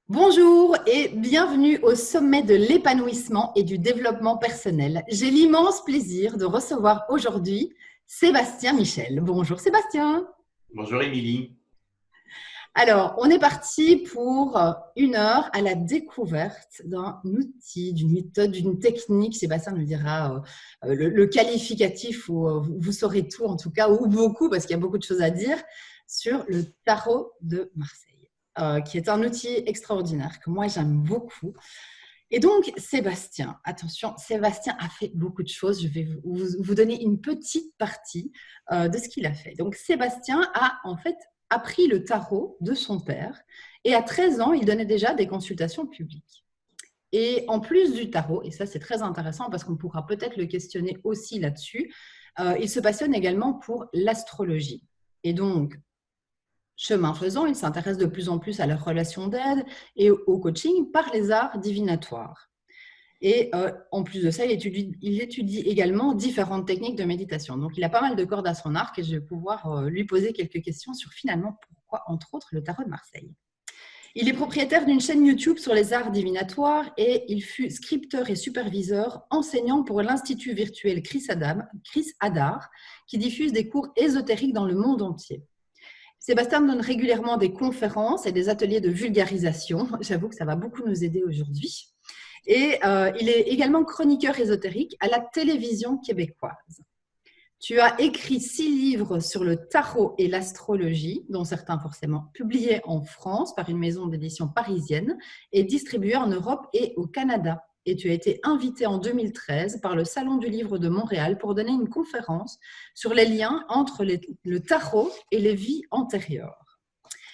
Bonjour et bienvenue au sommet de l'épanouissement et du développement personnel. J'ai l'immense plaisir de recevoir aujourd'hui Sébastien Michel. Bonjour Sébastien. Bonjour Émilie. Alors, on est parti pour 1 heure à la découverte d'un outil, d'une méthode, d'une technique. Sébastien nous dira le qualificatif où vous saurez tout en tout cas, ou beaucoup parce qu'il y a beaucoup de choses à dire, sur le tarot de Marseille. Qui est un outil extraordinaire que moi j'aime beaucoup. Et donc Sébastien, attention, Sébastien a fait beaucoup de choses. Je vais vous donner une petite partie de ce qu'il a fait. Donc Sébastien a en fait appris le tarot de son père et à 13 ans, il donnait déjà des consultations publiques. Et en plus du tarot, et ça c'est très intéressant parce qu'on pourra peut-être le questionner aussi là-dessus, il se passionne également pour l'astrologie. Et donc, chemin faisant, il s'intéresse de plus en plus à la relation d'aide et au coaching par les arts divinatoires. Et en plus de ça, il étudie également différentes techniques de méditation. Donc, il a pas mal de cordes à son arc et je vais pouvoir lui poser quelques questions sur finalement pourquoi, entre autres, le tarot de Marseille. Il est propriétaire d'une chaîne YouTube sur les arts divinatoires et il fut scripteur et superviseur, enseignant pour l'Institut virtuel Chris Hadar, qui diffuse des cours ésotériques dans le monde entier. Sébastien donne régulièrement des conférences et des ateliers de vulgarisation. J'avoue que ça va beaucoup nous aider aujourd'hui. Et il est également chroniqueur ésotérique à la télévision québécoise. Tu as écrit 6 livres sur le tarot et l'astrologie, dont certains forcément publiés en France par une maison d'édition parisienne et distribués en Europe et au Canada. Et tu as été invité en 2013 par le Salon du Livre de Montréal pour donner une conférence sur les liens entre le tarot et les vies antérieures.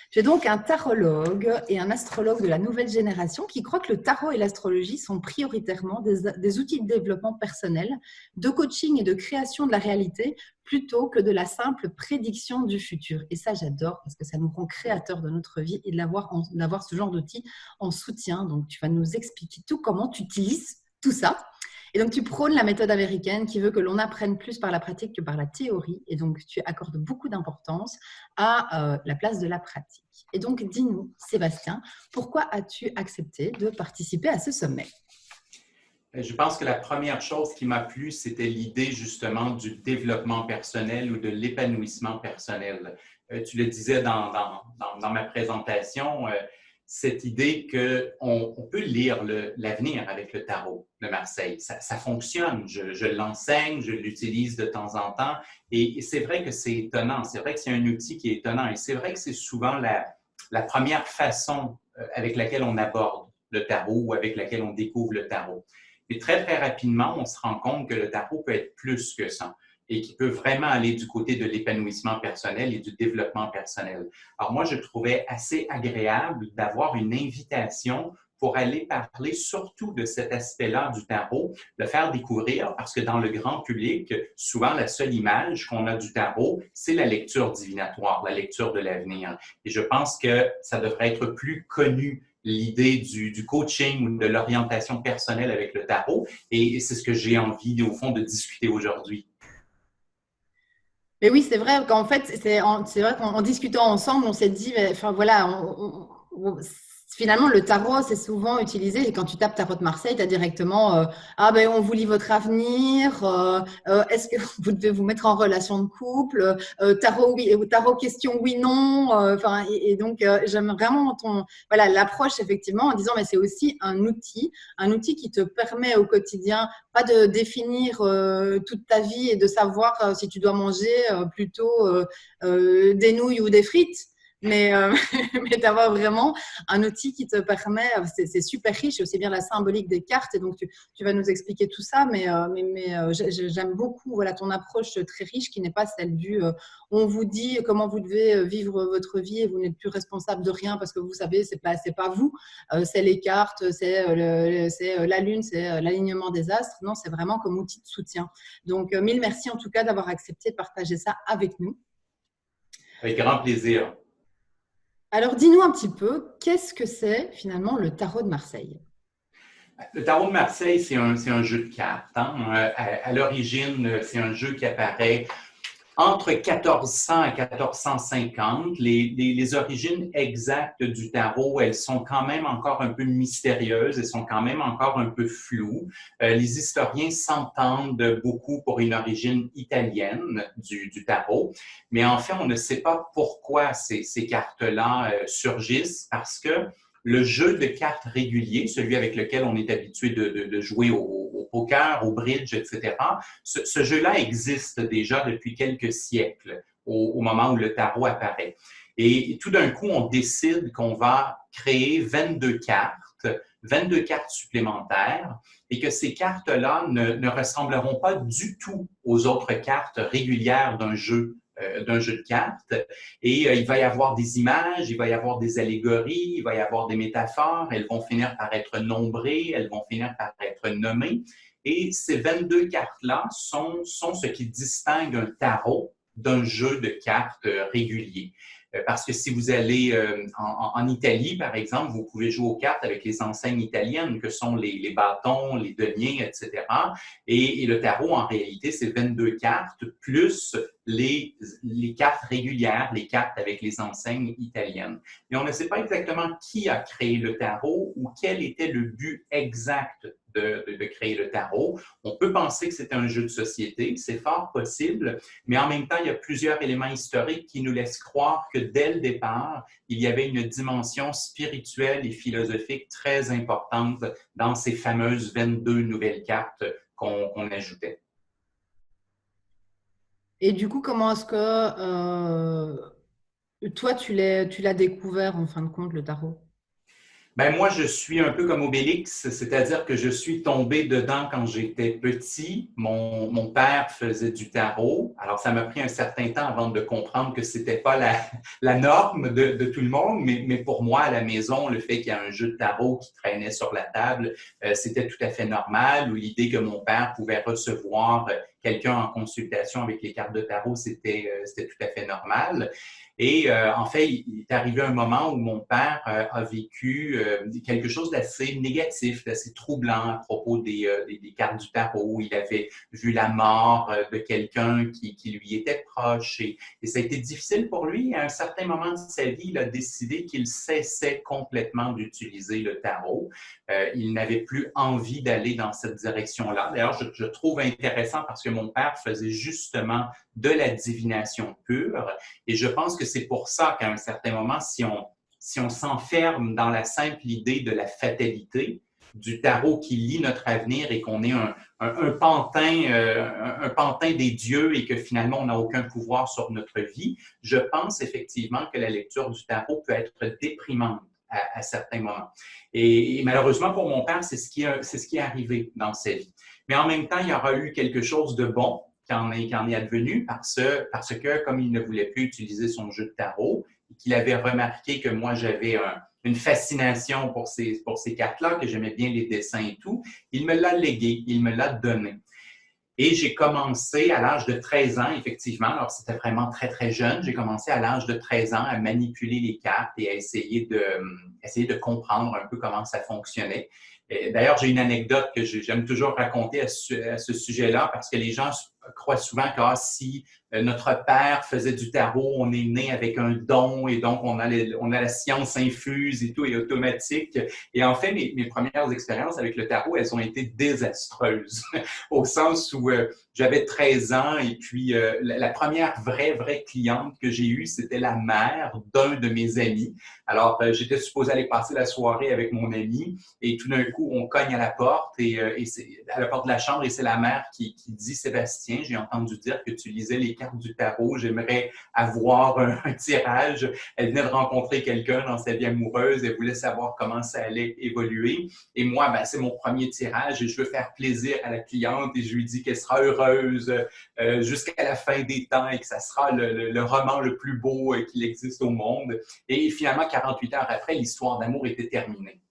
Tu es donc un tarologue et un astrologue de la nouvelle génération qui croit que le tarot et l'astrologie sont prioritairement des outils de développement personnel, de coaching et de création de la réalité plutôt que de la simple prédiction du futur. Et ça, j'adore parce que ça nous rend créateurs de notre vie et d'avoir ce genre d'outils en soutien. Donc, tu vas nous expliquer tout, comment tu utilises tout ça. Et donc, tu prônes la méthode américaine qui veut que l'on apprenne plus par la pratique que par la théorie. Et donc, tu accordes beaucoup d'importance à la place de la pratique. Et donc, dis-nous, Sébastien, pourquoi as-tu accepté de participer à ce sommet? Je pense que la première chose qui m'a plu, c'était l'idée justement du développement personnel ou de l'épanouissement personnel. Tu le disais dans ma présentation, cette idée qu'on peut lire l'avenir avec le tarot de Marseille. Ça fonctionne. Je l'enseigne, je l'utilise de temps en temps. Et c'est vrai que c'est étonnant. C'est vrai que c'est un outil qui est étonnant. Et c'est vrai que c'est souvent la première façon avec laquelle on aborde le tarot ou avec laquelle on découvre le tarot. Et très, très rapidement, on se rend compte que le tarot peut être plus que ça et qui peut vraiment aller du côté de l'épanouissement personnel et du développement personnel. Alors moi, je trouvais assez agréable d'avoir une invitation pour aller parler surtout de cet aspect-là du tarot, le faire découvrir parce que dans le grand public, souvent la seule image qu'on a du tarot, c'est la lecture divinatoire, la lecture de l'avenir. Et je pense que ça devrait être plus connu l'idée du coaching ou de l'orientation personnelle avec le tarot. Et c'est ce que j'ai envie, au fond, de discuter aujourd'hui. Mais oui, c'est vrai qu'en fait, c'est vrai qu'en discutant ensemble, on s'est dit, enfin voilà, finalement, le tarot, c'est souvent utilisé. Et quand tu tapes tarot de Marseille, tu as directement ah ben, on vous lit votre avenir, est-ce que vous devez vous mettre en relation de couple, tarot, oui, tarot question oui, non. Enfin, et donc, j'aime vraiment voilà, l'approche, effectivement, en disant, mais c'est aussi un outil qui te permet au quotidien, pas de définir toute ta vie et de savoir si tu dois manger plutôt des nouilles ou des frites. mais d'avoir vraiment un outil qui te permet, c'est super riche, c'est aussi bien la symbolique des cartes, et donc tu vas nous expliquer tout ça, mais j'aime beaucoup voilà, ton approche très riche qui n'est pas celle du on vous dit comment vous devez vivre votre vie et vous n'êtes plus responsable de rien parce que vous savez, c'est pas vous, c'est les cartes, c'est la lune, c'est l'alignement des astres. Non, c'est vraiment comme outil de soutien. Donc, mille merci en tout cas d'avoir accepté de partager ça avec nous. Avec grand plaisir. Alors, dis-nous un petit peu, qu'est-ce que c'est finalement le tarot de Marseille? Le tarot de Marseille, c'est un jeu de cartes. Hein? À l'origine, c'est un jeu qui apparaît entre 1400 et 1450. Les origines exactes du tarot, elles sont quand même encore un peu mystérieuses, elles sont quand même encore un peu floues. Les historiens s'entendent beaucoup pour une origine italienne du tarot, mais en fait, on ne sait pas pourquoi ces cartes-là surgissent, parce que le jeu de cartes régulier, celui avec lequel on est habitué de jouer au poker, au bridge, etc., ce jeu-là existe déjà depuis quelques siècles, au moment où le tarot apparaît. Et tout d'un coup, on décide qu'on va créer 22 cartes supplémentaires, et que ces cartes-là ne ressembleront pas du tout aux autres cartes régulières d'un jeu de cartes. Et il va y avoir des images, il va y avoir des allégories, il va y avoir des métaphores. Elles vont finir par être nombrées, elles vont finir par être nommées. Et ces 22 cartes-là sont ce qui distingue un tarot d'un jeu de cartes régulier. Parce que si vous allez en Italie, par exemple, vous pouvez jouer aux cartes avec les enseignes italiennes que sont les bâtons, les deniers, etc. Et le tarot, en réalité, c'est 22 cartes plus les cartes régulières, les cartes avec les enseignes italiennes. Et on ne sait pas exactement qui a créé le tarot ou quel était le but exact de créer le tarot. On peut penser que c'est un jeu de société, c'est fort possible, mais en même temps, il y a plusieurs éléments historiques qui nous laissent croire que dès le départ, il y avait une dimension spirituelle et philosophique très importante dans ces fameuses 22 nouvelles cartes qu'on ajoutait. Et du coup, comment est-ce que toi, tu l'as découvert en fin de compte, le tarot? Ben moi, je suis un peu comme Obélix, c'est-à-dire que je suis tombé dedans quand j'étais petit. Mon père faisait du tarot. Alors, ça m'a pris un certain temps avant de comprendre que c'était pas la norme de tout le monde, mais pour moi, à la maison, le fait qu'il y ait un jeu de tarot qui traînait sur la table, c'était tout à fait normal. Ou l'idée que mon père pouvait recevoir quelqu'un en consultation avec les cartes de tarot, c'était tout à fait normal. Et en fait, il est arrivé un moment où mon père a vécu quelque chose d'assez négatif, d'assez troublant à propos des cartes du tarot. Il avait vu la mort de quelqu'un qui lui était proche et ça a été difficile pour lui. À un certain moment de sa vie, il a décidé qu'il cessait complètement d'utiliser le tarot. Il n'avait plus envie d'aller dans cette direction-là. D'ailleurs, je trouve intéressant parce que mon père faisait justement de la divination pure. Et je pense que c'est pour ça qu'à un certain moment, si on s'enferme dans la simple idée de la fatalité, du tarot qui lit notre avenir et qu'on est un pantin des dieux et que finalement on n'a aucun pouvoir sur notre vie, je pense effectivement que la lecture du tarot peut être déprimante à certains moments. Et malheureusement pour mon père, c'est ce qui est arrivé dans sa vie. Mais en même temps, il y aura eu quelque chose de bon qui en est advenu parce que, comme il ne voulait plus utiliser son jeu de tarot, et qu'il avait remarqué que moi, j'avais une fascination pour ces cartes-là, que j'aimais bien les dessins et tout, il me l'a légué, il me l'a donné. Et j'ai commencé à l'âge de 13 ans, effectivement, alors c'était vraiment très, très jeune, j'ai commencé à l'âge de 13 ans à manipuler les cartes et à essayer de comprendre un peu comment ça fonctionnait. D'ailleurs, j'ai une anecdote que j'aime toujours raconter à ce sujet-là parce que les gens croient souvent que si notre père faisait du tarot, on est né avec un don et donc on a la science infuse et tout et automatique. Et en fait, mes premières expériences avec le tarot, elles ont été désastreuses au sens où j'avais 13 ans et puis la première vraie cliente que j'ai eue, c'était la mère d'un de mes amis. Alors, j'étais supposé aller passer la soirée avec mon ami et tout d'un coup, on cogne à la porte et c'est à la porte de la chambre et c'est la mère qui dit « Sébastien, j'ai entendu dire que tu lisais les cartes du tarot, j'aimerais avoir un tirage. Elle venait de rencontrer quelqu'un dans sa vie amoureuse, elle voulait savoir comment ça allait évoluer. Et moi, ben, c'est mon premier tirage et je veux faire plaisir à la cliente et je lui dis qu'elle sera heureuse jusqu'à la fin des temps et que ça sera le roman le plus beau qu'il existe au monde. Et finalement, 48 heures après, l'histoire d'amour était terminée.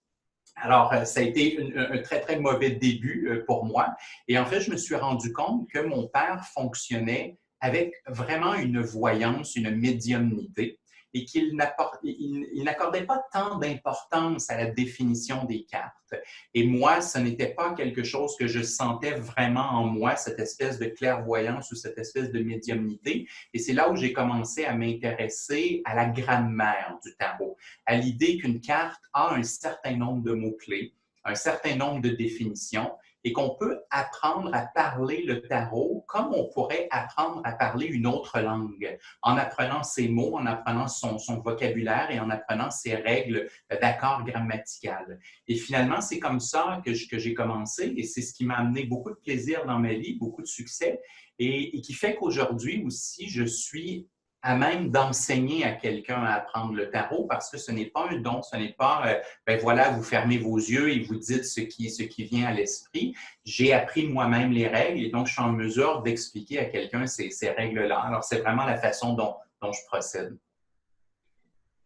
Alors, ça a été un très, très mauvais début pour moi. Et en fait, je me suis rendu compte que mon père fonctionnait avec vraiment une voyance, une médiumnité, et qu'il n'accordait pas tant d'importance à la définition des cartes. Et moi, ce n'était pas quelque chose que je sentais vraiment en moi, cette espèce de clairvoyance ou cette espèce de médiumnité. Et c'est là où j'ai commencé à m'intéresser à la grammaire du tarot, à l'idée qu'une carte a un certain nombre de mots-clés, un certain nombre de définitions, et qu'on peut apprendre à parler le tarot comme on pourrait apprendre à parler une autre langue, en apprenant ses mots, en apprenant son vocabulaire et en apprenant ses règles d'accord grammatical. Et finalement, c'est comme ça que j'ai commencé, et c'est ce qui m'a amené beaucoup de plaisir dans ma vie, beaucoup de succès, et qui fait qu'aujourd'hui aussi, je suis à même d'enseigner à quelqu'un à apprendre le tarot parce que ce n'est pas un don, ce n'est pas, ben voilà, vous fermez vos yeux et vous dites ce qui vient à l'esprit. J'ai appris moi-même les règles et donc je suis en mesure d'expliquer à quelqu'un ces règles-là. Alors, c'est vraiment la façon dont je procède.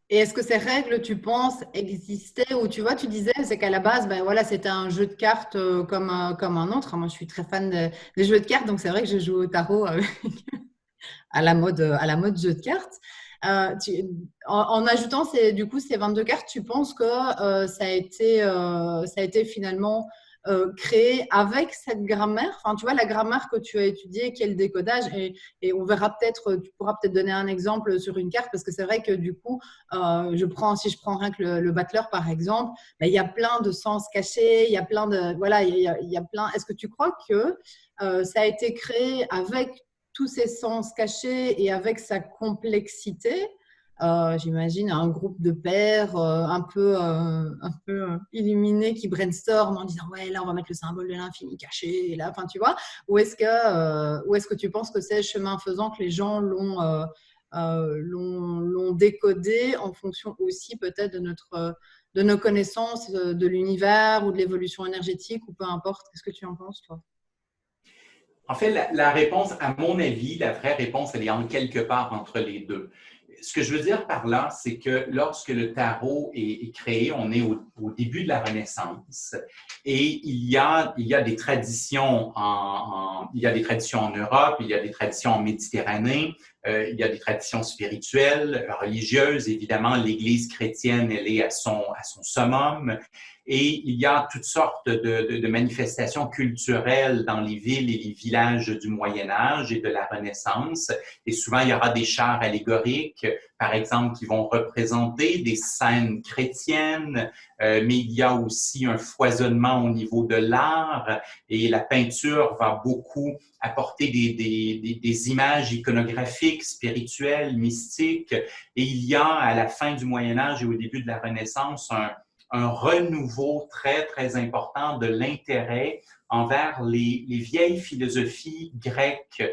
Et est-ce que ces règles, tu penses, existaient ou tu vois, tu disais, c'est qu'à la base, ben voilà, c'était un jeu de cartes comme un autre. Moi, je suis très fan des jeux de cartes, donc c'est vrai que je joue au tarot à la mode jeu de cartes. En ajoutant du coup, ces 22 cartes, tu penses que ça a été finalement créé avec cette grammaire, enfin, tu vois, la grammaire que tu as étudiée, qui est le décodage, et on verra peut-être, tu pourras peut-être donner un exemple sur une carte, parce que c'est vrai que du coup, si je prends rien que le battleur, par exemple, ben, il y a plein de sens cachés, il y a plein de, voilà, il y a plein. Est-ce que tu crois que ça a été créé avec tous ses sens cachés et avec sa complexité? J'imagine un groupe de pairs un peu illuminés qui brainstorment en disant ouais, là on va mettre le symbole de l'infini caché et là, enfin tu vois, ou est-ce que tu penses que c'est chemin faisant que les gens l'ont décodé en fonction aussi peut-être de nos connaissances de l'univers ou de l'évolution énergétique ou peu importe. Qu'est-ce que tu en penses, toi? En fait, la réponse, à mon avis, la vraie réponse, elle est en quelque part entre les deux. Ce que je veux dire par là, c'est que lorsque le tarot est créé, on est au début de la Renaissance et il y a des traditions il y a des traditions en Europe, il y a des traditions en Méditerranée, il y a des traditions spirituelles, religieuses. Évidemment, l'Église chrétienne, elle est à son summum. Et il y a toutes sortes de manifestations culturelles dans les villes et les villages du Moyen Âge et de la Renaissance. Et souvent, il y aura des chars allégoriques, par exemple, qui vont représenter des scènes chrétiennes, mais il y a aussi un foisonnement au niveau de l'art et la peinture va beaucoup apporter des images iconographiques, spirituelles, mystiques. Et il y a, à la fin du Moyen Âge et au début de la Renaissance, un renouveau très, très important de l'intérêt envers les vieilles philosophies grecques,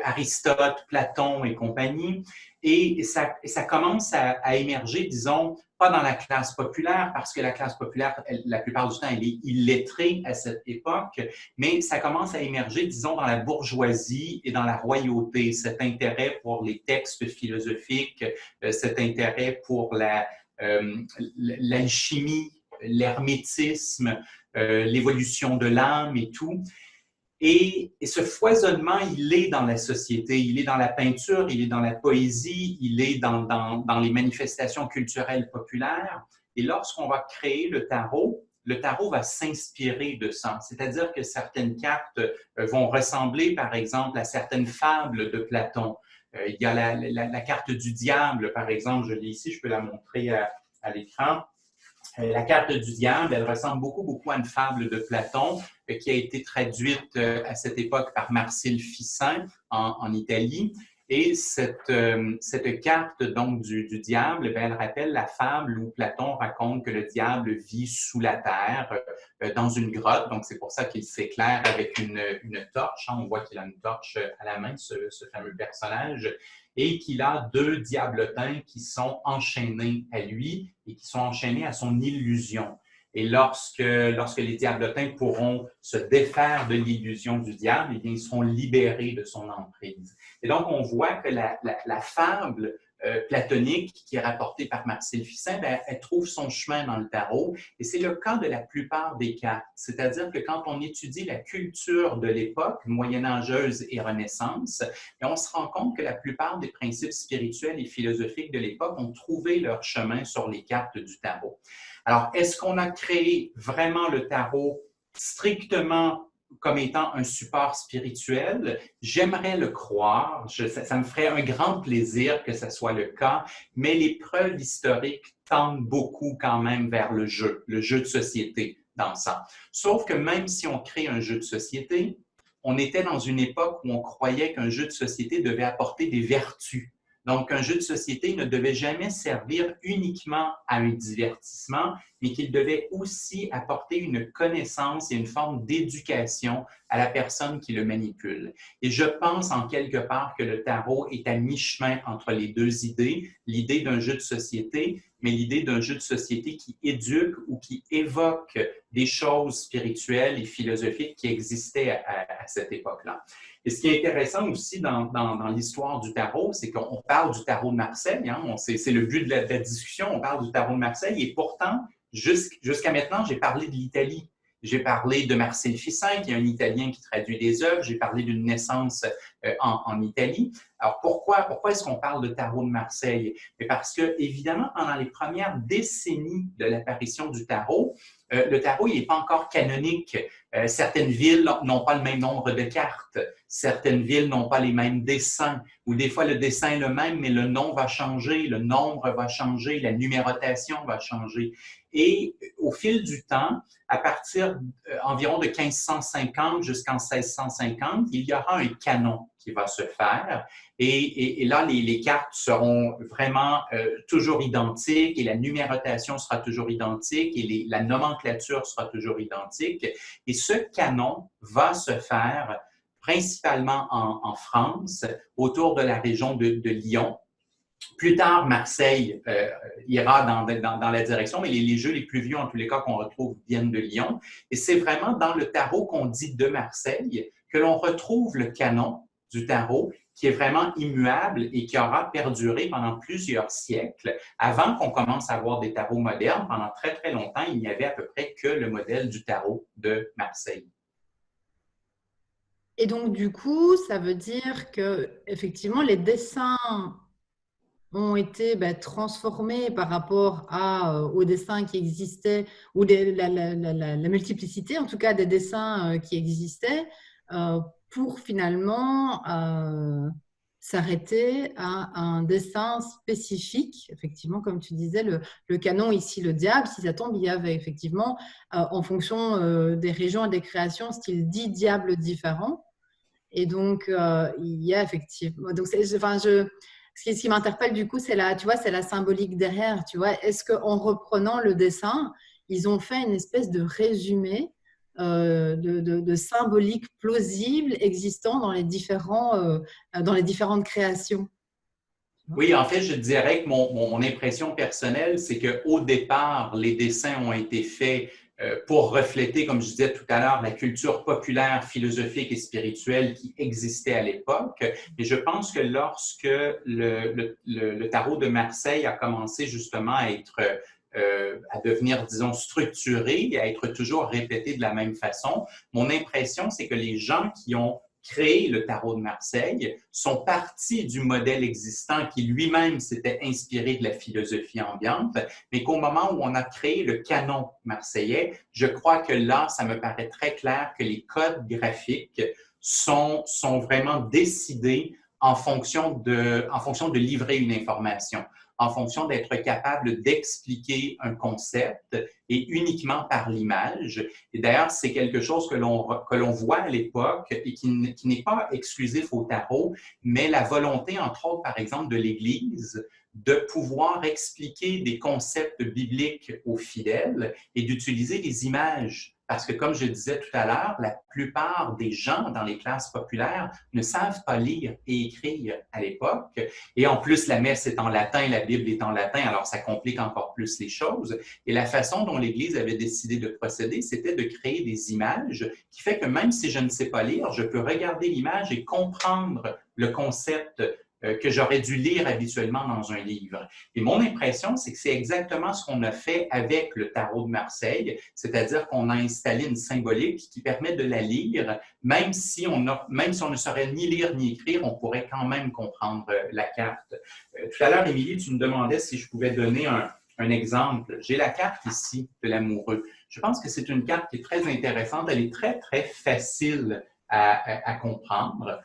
Aristote, Platon et compagnie. Et ça commence à émerger, disons, pas dans la classe populaire, parce que la classe populaire, la plupart du temps, elle est illettrée à cette époque, mais ça commence à émerger, disons, dans la bourgeoisie et dans la royauté, cet intérêt pour les textes philosophiques, cet intérêt pour l'alchimie, l'hermétisme, l'évolution de l'âme et tout. Et ce foisonnement, il est dans la société, il est dans la peinture, il est dans la poésie, il est dans les manifestations culturelles populaires. Et lorsqu'on va créer le tarot va s'inspirer de ça. C'est-à-dire que certaines cartes vont ressembler, par exemple, à certaines fables de Platon. Il y a la carte du diable, par exemple, je l'ai ici, je peux la montrer à l'écran. La carte du diable, elle ressemble beaucoup, beaucoup à une fable de Platon qui a été traduite à cette époque par Marcille Ficin en Italie. Et cette carte donc du diable, elle rappelle la fable où Platon raconte que le diable vit sous la terre, dans une grotte. Donc, c'est pour ça qu'il s'éclaire avec une torche. On voit qu'il a une torche à la main, ce fameux personnage, et qu'il a deux diablotins qui sont enchaînés à lui et qui sont enchaînés à son illusion. Et lorsque les diablotins pourront se défaire de l'illusion du diable, eh bien, ils seront libérés de son emprise. Et donc, on voit que la fable platonique qui est rapportée par Marcel Ficin, bien, elle trouve son chemin dans le tarot. Et c'est le cas de la plupart des cartes. C'est-à-dire que quand on étudie la culture de l'époque, moyenâgeuse et Renaissance, bien, on se rend compte que la plupart des principes spirituels et philosophiques de l'époque ont trouvé leur chemin sur les cartes du tarot. Alors, est-ce qu'on a créé vraiment le tarot strictement comme étant un support spirituel? J'aimerais le croire. Ça me ferait un grand plaisir que ce soit le cas, mais les preuves historiques tendent beaucoup quand même vers le jeu de société dans ça. Sauf que même si on crée un jeu de société, on était dans une époque où on croyait qu'un jeu de société devait apporter des vertus. Donc, un jeu de société ne devait jamais servir uniquement à un divertissement, mais qu'il devait aussi apporter une connaissance et une forme d'éducation à la personne qui le manipule. Et je pense en quelque part que le tarot est à mi-chemin entre les deux idées, l'idée d'un jeu de société, mais l'idée d'un jeu de société qui éduque ou qui évoque des choses spirituelles et philosophiques qui existaient à cette époque-là. Et ce qui est intéressant aussi dans l'histoire du tarot, c'est qu'on parle du tarot de Marseille, hein, c'est le but de la discussion, on parle du tarot de Marseille, et pourtant, jusqu'à maintenant, j'ai parlé de l'Italie. J'ai parlé de Marcel Ficin, qui est un Italien qui traduit des œuvres. J'ai parlé d'une naissance en Italie. Alors, pourquoi est-ce qu'on parle de tarot de Marseille? Mais parce que, évidemment, pendant les premières décennies de l'apparition du tarot il n'est pas encore canonique. Certaines villes n'ont pas le même nombre de cartes. Certaines villes n'ont pas les mêmes dessins. Ou des fois, le dessin est le même, mais le nom va changer, le nombre va changer, la numérotation va changer. Et au fil du temps, à partir environ de 1550 jusqu'en 1650, il y aura un canon qui va se faire. Et là, les cartes seront vraiment toujours identiques et la numérotation sera toujours identique et la nomenclature sera toujours identique. Et ce canon va se faire principalement en France, autour de la région de Lyon. Plus tard, Marseille ira dans la direction, mais les jeux les plus vieux, en tous les cas, qu'on retrouve, viennent de Lyon. Et c'est vraiment dans le tarot qu'on dit de Marseille que l'on retrouve le canon du tarot qui est vraiment immuable et qui aura perduré pendant plusieurs siècles. Avant qu'on commence à avoir des tarots modernes, pendant très, très longtemps, il n'y avait à peu près que le modèle du tarot de Marseille. Et donc, du coup, ça veut dire que effectivement, les dessins ont été transformés par rapport aux dessins qui existaient, ou la multiplicité, en tout cas, des dessins qui existaient, pour finalement s'arrêter à un dessin spécifique. Effectivement, comme tu disais, le canon, ici, le diable, si ça tombe, il y avait effectivement, en fonction des régions et des créations, style 10 diables différents. Et donc, il y a effectivement... Donc, ce qui m'interpelle du coup, c'est la symbolique derrière. Tu vois, est-ce qu'en reprenant le dessin, ils ont fait une espèce de résumé de symbolique plausible existant dans les différentes créations? Oui, en fait, je dirais que mon impression personnelle, c'est qu'au départ, les dessins ont été faits pour refléter, comme je disais tout à l'heure, la culture populaire, philosophique et spirituelle qui existait à l'époque. Et je pense que lorsque le tarot de Marseille a commencé justement à devenir, disons, structuré et à être toujours répété de la même façon, mon impression, c'est que les gens qui ont créé le tarot de Marseille sont partis du modèle existant qui lui-même s'était inspiré de la philosophie ambiante, mais qu'au moment où on a créé le canon marseillais, je crois que là, ça me paraît très clair que les codes graphiques sont vraiment décidés en fonction de livrer une information. en fonction d'être capable d'expliquer un concept et uniquement par l'image. Et d'ailleurs, c'est quelque chose que l'on voit à l'époque et qui n'est pas exclusif au tarot, mais la volonté, entre autres, par exemple, de l'Église, de pouvoir expliquer des concepts bibliques aux fidèles et d'utiliser des images. Parce que, comme je disais tout à l'heure, la plupart des gens dans les classes populaires ne savent pas lire et écrire à l'époque. Et en plus, la messe est en latin, la Bible est en latin, alors ça complique encore plus les choses. Et la façon dont l'Église avait décidé de procéder, c'était de créer des images qui fait que même si je ne sais pas lire, je peux regarder l'image et comprendre le concept que j'aurais dû lire habituellement dans un livre. Et mon impression, c'est que c'est exactement ce qu'on a fait avec le tarot de Marseille, c'est-à-dire qu'on a installé une symbolique qui permet de la lire, même si on ne saurait ni lire ni écrire, on pourrait quand même comprendre la carte. Tout à l'heure, Émilie, tu me demandais si je pouvais donner un exemple. J'ai la carte ici de l'amoureux. Je pense que c'est une carte qui est très intéressante. Elle est très, très facile à comprendre.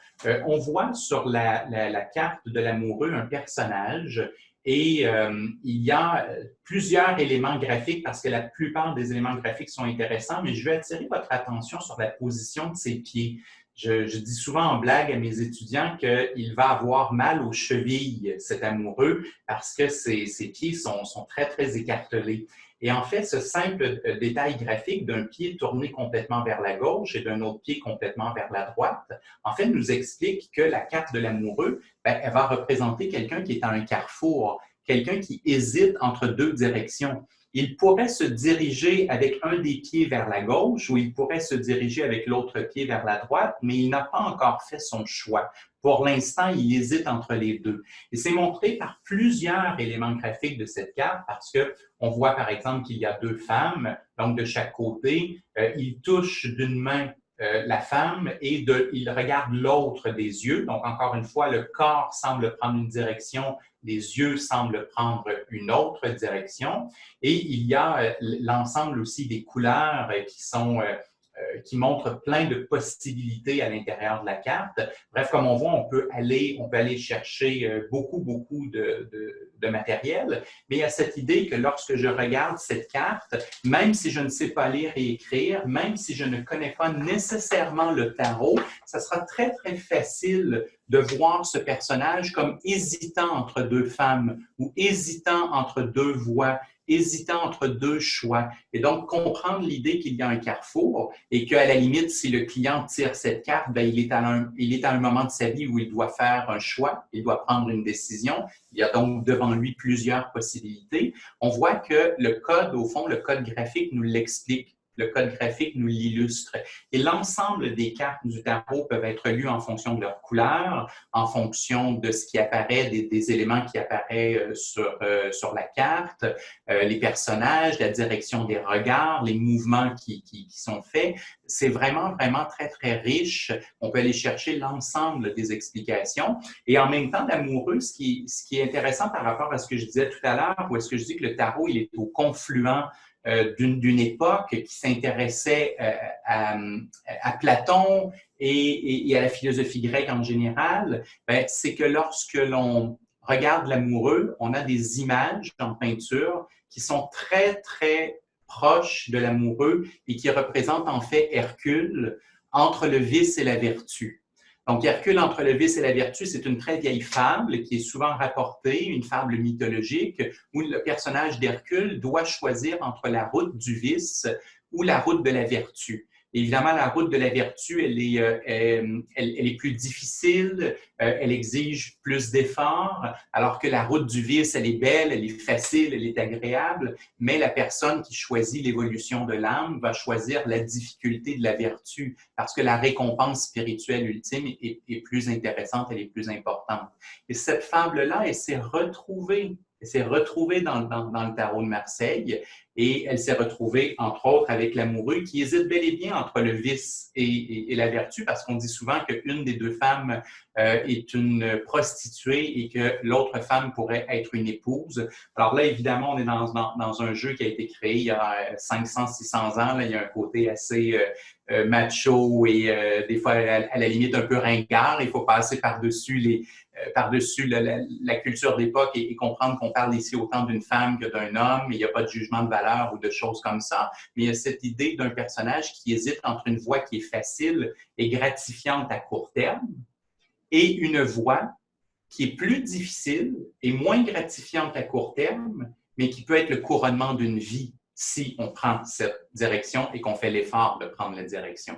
On voit sur la carte de l'amoureux un personnage et il y a plusieurs éléments graphiques parce que la plupart des éléments graphiques sont intéressants, mais je vais attirer votre attention sur la position de ses pieds. Je dis souvent en blague à mes étudiants qu'il va avoir mal aux chevilles, cet amoureux, parce que ses pieds sont très, très écartelés. Et en fait, ce simple détail graphique d'un pied tourné complètement vers la gauche et d'un autre pied complètement vers la droite, en fait, nous explique que la carte de l'amoureux, elle va représenter quelqu'un qui est à un carrefour, quelqu'un qui hésite entre deux directions. Il pourrait se diriger avec un des pieds vers la gauche ou il pourrait se diriger avec l'autre pied vers la droite, mais il n'a pas encore fait son choix. Pour l'instant, il hésite entre les deux. Et c'est montré par plusieurs éléments graphiques de cette carte parce qu'on voit par exemple qu'il y a deux femmes, donc de chaque côté, il touche d'une main la femme et il regarde l'autre des yeux. Donc, encore une fois, le corps semble prendre une direction, les yeux semblent prendre une autre direction. Et il y a l'ensemble aussi des couleurs qui montrent plein de possibilités à l'intérieur de la carte. Bref, comme on voit, on peut aller chercher beaucoup de matériel, mais il y a cette idée que lorsque je regarde cette carte, même si je ne sais pas lire et écrire, même si je ne connais pas nécessairement le tarot, ça sera très, très facile de voir ce personnage comme hésitant entre deux femmes ou hésitant entre deux voies, hésitant entre deux choix. Et donc, comprendre l'idée qu'il y a un carrefour et qu'à la limite, si le client tire cette carte, bien, il est à un moment de sa vie où il doit faire un choix, il doit prendre une décision. Il y a donc devant lui plusieurs possibilités. On voit que le code, au fond, le code graphique nous l'explique. Le code graphique nous l'illustre. Et l'ensemble des cartes du tarot peuvent être lues en fonction de leur couleur, en fonction de ce qui apparaît, des éléments qui apparaissent sur la carte, les personnages, la direction des regards, les mouvements qui sont faits. C'est vraiment, vraiment très, très riche. On peut aller chercher l'ensemble des explications. Et en même temps, l'amoureux, ce qui est intéressant par rapport à ce que je disais tout à l'heure, où est-ce que je dis que le tarot, il est au confluent d'une époque qui s'intéressait à Platon et à la philosophie grecque en général, c'est que lorsque l'on regarde l'amoureux, on a des images en peinture qui sont très, très proches de l'amoureux et qui représentent en fait Hercule entre le vice et la vertu. Donc, Hercule entre le vice et la vertu, c'est une très vieille fable qui est souvent rapportée, une fable mythologique, où le personnage d'Hercule doit choisir entre la route du vice ou la route de la vertu. Évidemment, la route de la vertu, elle est plus difficile, elle exige plus d'efforts, alors que la route du vice, elle est belle, elle est facile, elle est agréable, mais la personne qui choisit l'évolution de l'âme va choisir la difficulté de la vertu, parce que la récompense spirituelle ultime est plus intéressante, elle est plus importante. Et cette fable-là, elle s'est retrouvée dans le tarot de Marseille et elle s'est retrouvée, entre autres, avec l'amoureux qui hésite bel et bien entre le vice et la vertu parce qu'on dit souvent qu'une des deux femmes est une prostituée et que l'autre femme pourrait être une épouse. Alors là, évidemment, on est dans un jeu qui a été créé il y a 500, 600 ans. Là, il y a un côté assez macho et des fois, à la limite, un peu ringard. Il faut passer par-dessus par-dessus la culture d'époque et comprendre qu'on parle ici autant d'une femme que d'un homme, il n'y a pas de jugement de valeur ou de choses comme ça, mais il y a cette idée d'un personnage qui hésite entre une voie qui est facile et gratifiante à court terme et une voie qui est plus difficile et moins gratifiante à court terme, mais qui peut être le couronnement d'une vie si on prend cette direction et qu'on fait l'effort de prendre la direction.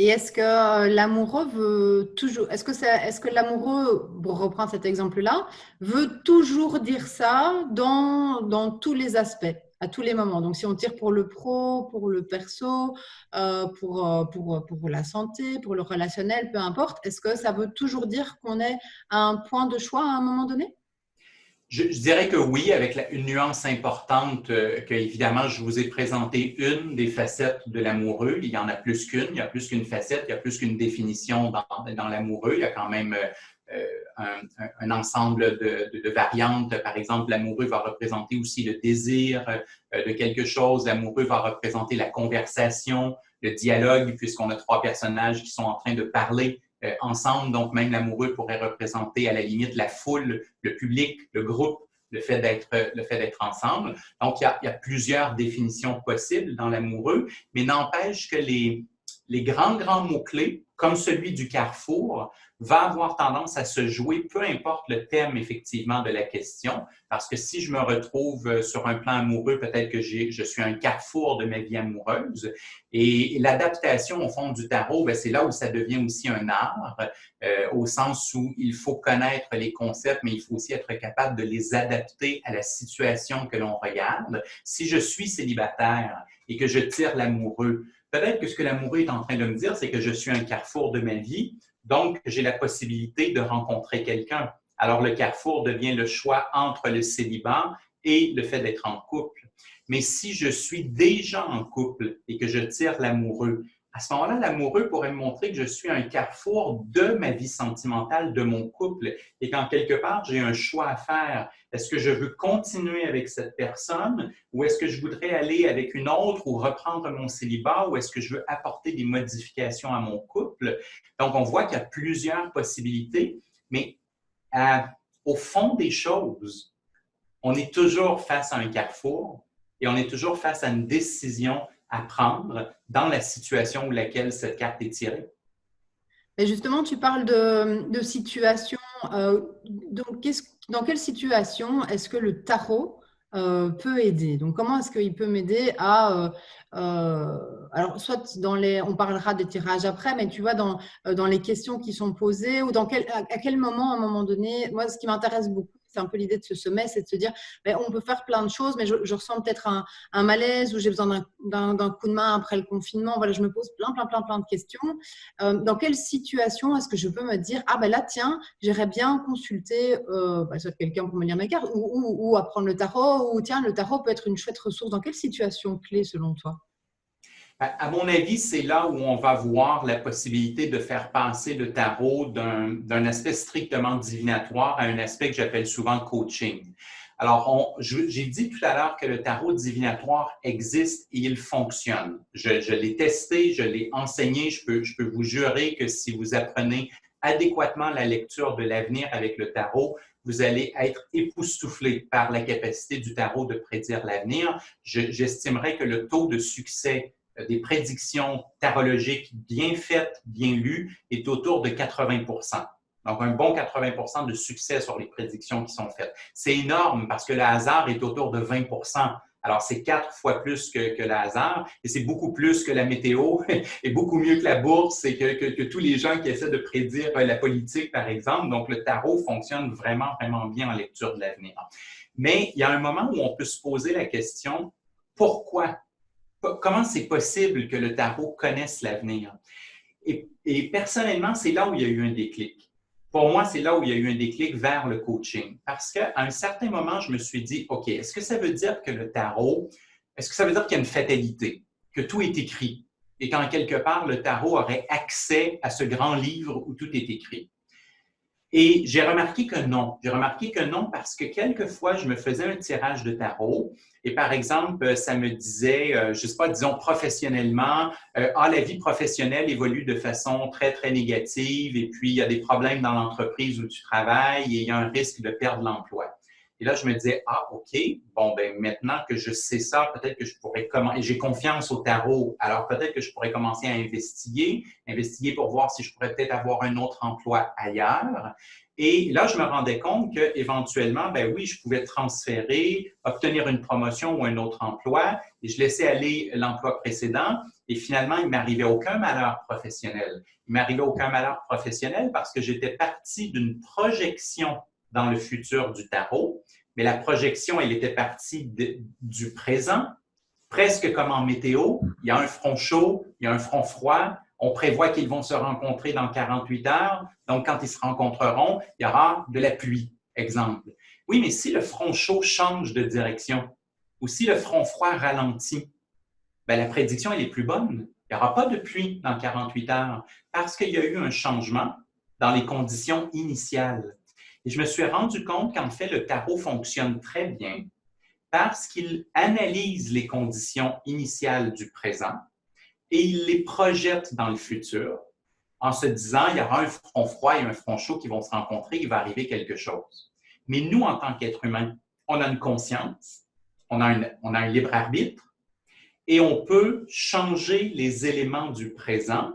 Et est-ce que l'amoureux veut toujours, est-ce que l'amoureux, pour reprendre cet exemple-là, veut toujours dire ça dans tous les aspects, à tous les moments? Donc, si on tire pour le pro, pour le perso, pour la santé, pour le relationnel, peu importe, est-ce que ça veut toujours dire qu'on est à un point de choix à un moment donné? Je dirais que oui, avec une nuance importante que, évidemment, je vous ai présenté une des facettes de l'amoureux. Il y en a plus qu'une, il y a plus qu'une facette, il y a plus qu'une définition dans l'amoureux. Il y a quand même un ensemble de variantes. Par exemple, l'amoureux va représenter aussi le désir de quelque chose. L'amoureux va représenter la conversation, le dialogue, puisqu'on a trois personnages qui sont en train de parler ensemble. Donc, même l'amoureux pourrait représenter à la limite la foule, le public, le groupe, le fait d'être ensemble. Donc, il y a plusieurs définitions possibles dans l'amoureux, mais n'empêche que les grands mots-clés, comme celui du carrefour, va avoir tendance à se jouer, peu importe le thème effectivement de la question, parce que si je me retrouve sur un plan amoureux, peut-être que je suis un carrefour de ma vie amoureuse. Et l'adaptation au fond du tarot, bien, c'est là où ça devient aussi un art, au sens où il faut connaître les concepts, mais il faut aussi être capable de les adapter à la situation que l'on regarde. Si je suis célibataire et que je tire l'amoureux, peut-être que ce que l'amoureux est en train de me dire, c'est que je suis un carrefour de ma vie, donc j'ai la possibilité de rencontrer quelqu'un. Alors le carrefour devient le choix entre le célibat et le fait d'être en couple. Mais si je suis déjà en couple et que je tire l'amoureux, à ce moment-là, l'amoureux pourrait me montrer que je suis un carrefour de ma vie sentimentale, de mon couple, et qu'en quelque part, j'ai un choix à faire. Est-ce que je veux continuer avec cette personne ou est-ce que je voudrais aller avec une autre ou reprendre mon célibat ou est-ce que je veux apporter des modifications à mon couple? Donc, on voit qu'il y a plusieurs possibilités, mais au fond des choses, on est toujours face à un carrefour et on est toujours face à une décision à prendre dans la situation où laquelle cette carte est tirée. Et justement, tu parles de situation. Donc, dans quelle situation est-ce que le tarot peut aider? Donc, comment est-ce qu'il peut m'aider à… alors, soit on parlera des tirages après, mais tu vois, dans les questions qui sont posées ou à quel moment, à un moment donné, moi, ce qui m'intéresse beaucoup, c'est un peu l'idée de ce sommet, c'est de se dire, ben, on peut faire plein de choses, mais je ressens peut-être un malaise ou j'ai besoin d'un coup de main après le confinement. Voilà, je me pose plein de questions. Dans quelle situation est-ce que je peux me dire, ah ben là, tiens, j'irais bien consulter soit quelqu'un pour me lire mes cartes ou apprendre le tarot, ou tiens, le tarot peut être une chouette ressource. Dans quelle situation clé selon toi? À mon avis, c'est là où on va voir la possibilité de faire passer le tarot d'un aspect strictement divinatoire à un aspect que j'appelle souvent coaching. Alors, j'ai dit tout à l'heure que le tarot divinatoire existe et il fonctionne. Je l'ai testé, je l'ai enseigné. Je peux vous jurer que si vous apprenez adéquatement la lecture de l'avenir avec le tarot, vous allez être époustouflé par la capacité du tarot de prédire l'avenir. J'estimerais que le taux de succès des prédictions tarologiques bien faites, bien lues, est autour de 80%. Donc, un bon 80% de succès sur les prédictions qui sont faites. C'est énorme parce que le hasard est autour de 20%. Alors, c'est 4 fois plus que le hasard et c'est beaucoup plus que la météo et beaucoup mieux que la bourse et que tous les gens qui essaient de prédire la politique, par exemple. Donc, le tarot fonctionne vraiment, vraiment bien en lecture de l'avenir. Mais il y a un moment où on peut se poser la question, pourquoi? Comment c'est possible que le tarot connaisse l'avenir? Et personnellement, c'est là où il y a eu un déclic. Pour moi, c'est là où il y a eu un déclic vers le coaching. Parce qu'à un certain moment, je me suis dit, OK, est-ce que ça veut dire que le tarot, est-ce que ça veut dire qu'il y a une fatalité, que tout est écrit et qu'en quelque part, le tarot aurait accès à ce grand livre où tout est écrit? Et j'ai remarqué que non. J'ai remarqué que non parce que quelquefois, je me faisais un tirage de tarot et par exemple, ça me disait, je ne sais pas, disons professionnellement, la vie professionnelle évolue de façon très, très négative et puis il y a des problèmes dans l'entreprise où tu travailles et il y a un risque de perdre l'emploi. Et là, je me disais, OK, bon, ben maintenant que je sais ça, peut-être que je pourrais commencer, et j'ai confiance au tarot, alors peut-être que je pourrais commencer à investiguer pour voir si je pourrais peut-être avoir un autre emploi ailleurs. Et là, je me rendais compte qu'éventuellement, ben oui, je pouvais transférer, obtenir une promotion ou un autre emploi, et je laissais aller l'emploi précédent, et finalement, il ne m'arrivait aucun malheur professionnel. Il ne m'arrivait aucun malheur professionnel parce que j'étais parti d'une projection dans le futur du tarot, mais la projection, elle était partie du présent, presque comme en météo. Il y a un front chaud, il y a un front froid. On prévoit qu'ils vont se rencontrer dans 48 heures. Donc, quand ils se rencontreront, il y aura de la pluie, exemple. Oui, mais si le front chaud change de direction ou si le front froid ralentit, bien, la prédiction, elle est plus bonne. Il n'y aura pas de pluie dans 48 heures parce qu'il y a eu un changement dans les conditions initiales. Et je me suis rendu compte qu'en fait, le tarot fonctionne très bien parce qu'il analyse les conditions initiales du présent et il les projette dans le futur en se disant, il y aura un front froid et un front chaud qui vont se rencontrer, il va arriver quelque chose. Mais nous, en tant qu'êtres humains, on a une conscience, on a un libre arbitre et on peut changer les éléments du présent.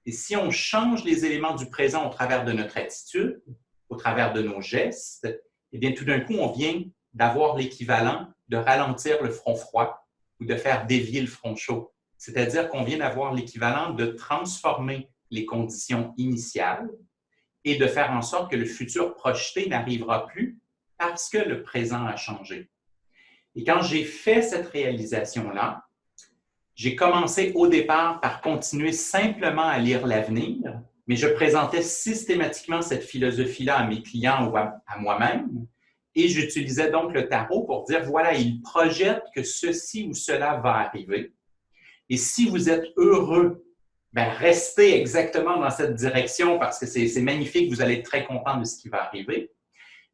Et si on change les éléments du présent au travers de notre attitude, au travers de nos gestes, eh bien, tout d'un coup, on vient d'avoir l'équivalent de ralentir le front froid ou de faire dévier le front chaud. C'est-à-dire qu'on vient d'avoir l'équivalent de transformer les conditions initiales et de faire en sorte que le futur projeté n'arrivera plus parce que le présent a changé. Et quand j'ai fait cette réalisation-là, j'ai commencé au départ par continuer simplement à lire l'avenir, mais je présentais systématiquement cette philosophie-là à mes clients ou à moi-même. Et j'utilisais donc le tarot pour dire, voilà, il projette que ceci ou cela va arriver. Et si vous êtes heureux, ben restez exactement dans cette direction parce que c'est magnifique, vous allez être très content de ce qui va arriver.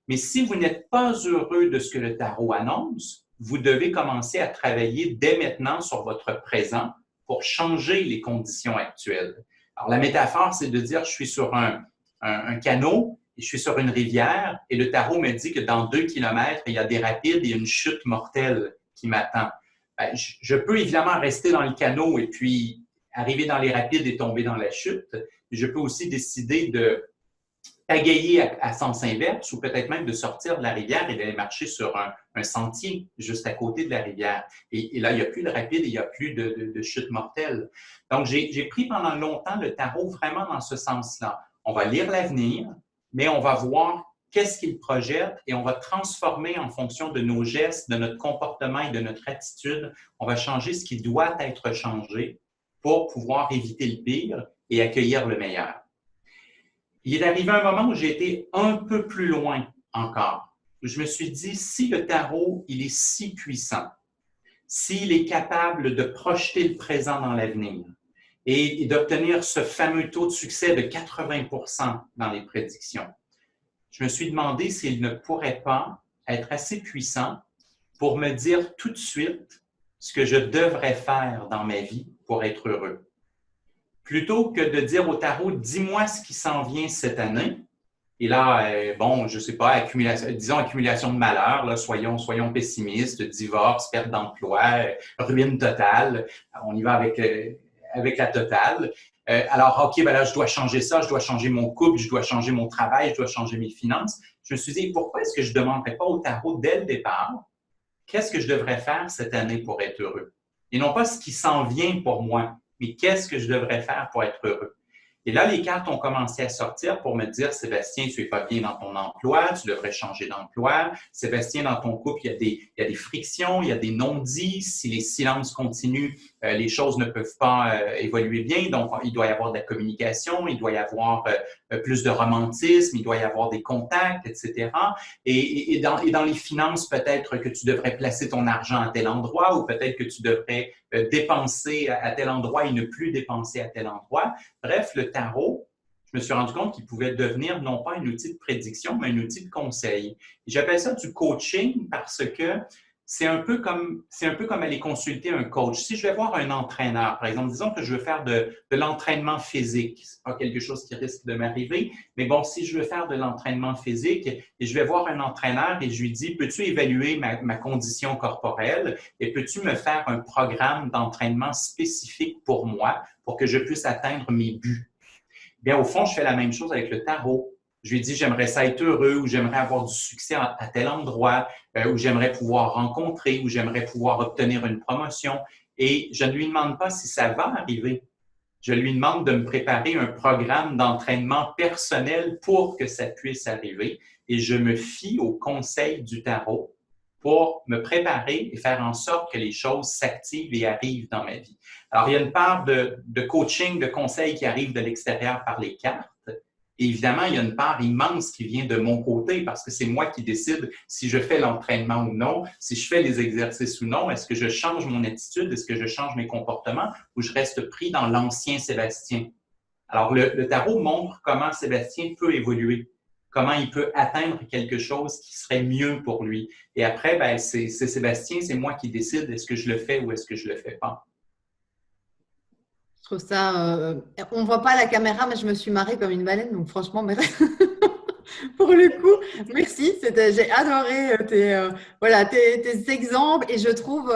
Mais si vous n'êtes pas heureux de ce que le tarot annonce, vous devez commencer à travailler dès maintenant sur votre présent pour changer les conditions actuelles. Alors, la métaphore, c'est de dire, je suis sur un canot et je suis sur une rivière et le tarot me dit que dans 2 kilomètres, il y a des rapides et une chute mortelle qui m'attend. Ben, je peux évidemment rester dans le canot et puis arriver dans les rapides et tomber dans la chute. Je peux aussi décider de pagayer à sens inverse ou peut-être même de sortir de la rivière et d'aller marcher sur un sentier juste à côté de la rivière. Et là, il n'y a plus de rapide et il n'y a plus de chute mortelle. Donc, j'ai pris pendant longtemps le tarot vraiment dans ce sens-là. On va lire l'avenir, mais on va voir qu'est-ce qu'il projette et on va transformer en fonction de nos gestes, de notre comportement et de notre attitude. On va changer ce qui doit être changé pour pouvoir éviter le pire et accueillir le meilleur. Il est arrivé un moment où j'ai été un peu plus loin encore. Je me suis dit, si le tarot, il est si puissant, s'il est capable de projeter le présent dans l'avenir et d'obtenir ce fameux taux de succès de 80% dans les prédictions, je me suis demandé s'il ne pourrait pas être assez puissant pour me dire tout de suite ce que je devrais faire dans ma vie pour être heureux. Plutôt que de dire au tarot, dis-moi ce qui s'en vient cette année. Et là, bon, je ne sais pas, disons accumulation de malheurs, là, soyons pessimistes, divorce, perte d'emploi, ruine totale. On y va avec la totale. Alors, OK, ben là, je dois changer ça, je dois changer mon couple, je dois changer mon travail, je dois changer mes finances. Je me suis dit, pourquoi est-ce que je ne demanderais pas au tarot dès le départ, qu'est-ce que je devrais faire cette année pour être heureux? Et non pas ce qui s'en vient pour moi, mais qu'est-ce que je devrais faire pour être heureux? Et là, les cartes ont commencé à sortir pour me dire, Sébastien, tu n'es pas bien dans ton emploi, tu devrais changer d'emploi. Sébastien, dans ton couple, il y a des frictions, il y a des non-dits. Si les silences continuent, les choses ne peuvent pas évoluer bien. Donc, il doit y avoir de la communication, il doit y avoir plus de romantisme, il doit y avoir des contacts, etc. Et dans les finances, peut-être que tu devrais placer ton argent à tel endroit ou peut-être que tu devrais dépenser à tel endroit et ne plus dépenser à tel endroit. Bref, le tarot je me suis rendu compte qu'il pouvait devenir non pas un outil de prédiction, mais un outil de conseil. Et j'appelle ça du coaching parce que c'est un peu comme aller consulter un coach. Si je vais voir un entraîneur, par exemple, disons que je veux faire de l'entraînement physique, c'est pas quelque chose qui risque de m'arriver, mais bon, si je veux faire de l'entraînement physique et je vais voir un entraîneur et je lui dis, peux-tu évaluer ma condition corporelle et peux-tu me faire un programme d'entraînement spécifique pour moi pour que je puisse atteindre mes buts? Bien, au fond, je fais la même chose avec le tarot. Je lui dis, j'aimerais ça être heureux ou j'aimerais avoir du succès à tel endroit, ou j'aimerais pouvoir rencontrer, ou j'aimerais pouvoir obtenir une promotion. Et je ne lui demande pas si ça va arriver. Je lui demande de me préparer un programme d'entraînement personnel pour que ça puisse arriver. Et je me fie aux conseils du tarot pour me préparer et faire en sorte que les choses s'activent et arrivent dans ma vie. Alors, il y a une part de coaching, de conseils qui arrivent de l'extérieur par les cartes. Et évidemment, il y a une part immense qui vient de mon côté parce que c'est moi qui décide si je fais l'entraînement ou non, si je fais les exercices ou non, est-ce que je change mon attitude, est-ce que je change mes comportements ou je reste pris dans l'ancien Sébastien. Alors, le tarot montre comment Sébastien peut évoluer, comment il peut atteindre quelque chose qui serait mieux pour lui. Et après, ben, c'est Sébastien, c'est moi qui décide est-ce que je le fais ou est-ce que je le fais pas. Je trouve ça. On ne voit pas la caméra, mais je me suis marrée comme une baleine. Donc, franchement, merci. Pour le coup, merci. J'ai adoré voilà, tes exemples et je trouve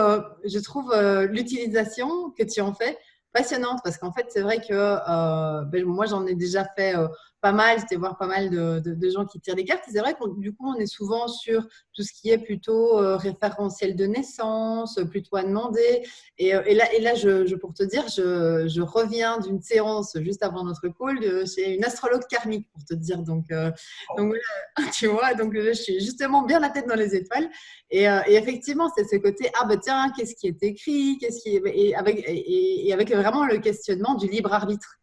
l'utilisation que tu en fais passionnante parce qu'en fait, c'est vrai que moi, j'en ai déjà fait pas mal. J'étais voir pas mal de gens qui tirent des cartes. Et c'est vrai que du coup, on est souvent sur tout ce qui est plutôt référentiel de naissance, plutôt à demander. Pour te dire, je reviens d'une séance juste avant notre call chez une astrologue karmique, pour te dire. Donc voilà, tu vois, donc je suis justement bien la tête dans les étoiles. Et effectivement, c'est ce côté, ah ben tiens, qu'est-ce qui est écrit, et avec vraiment le questionnement du libre arbitre.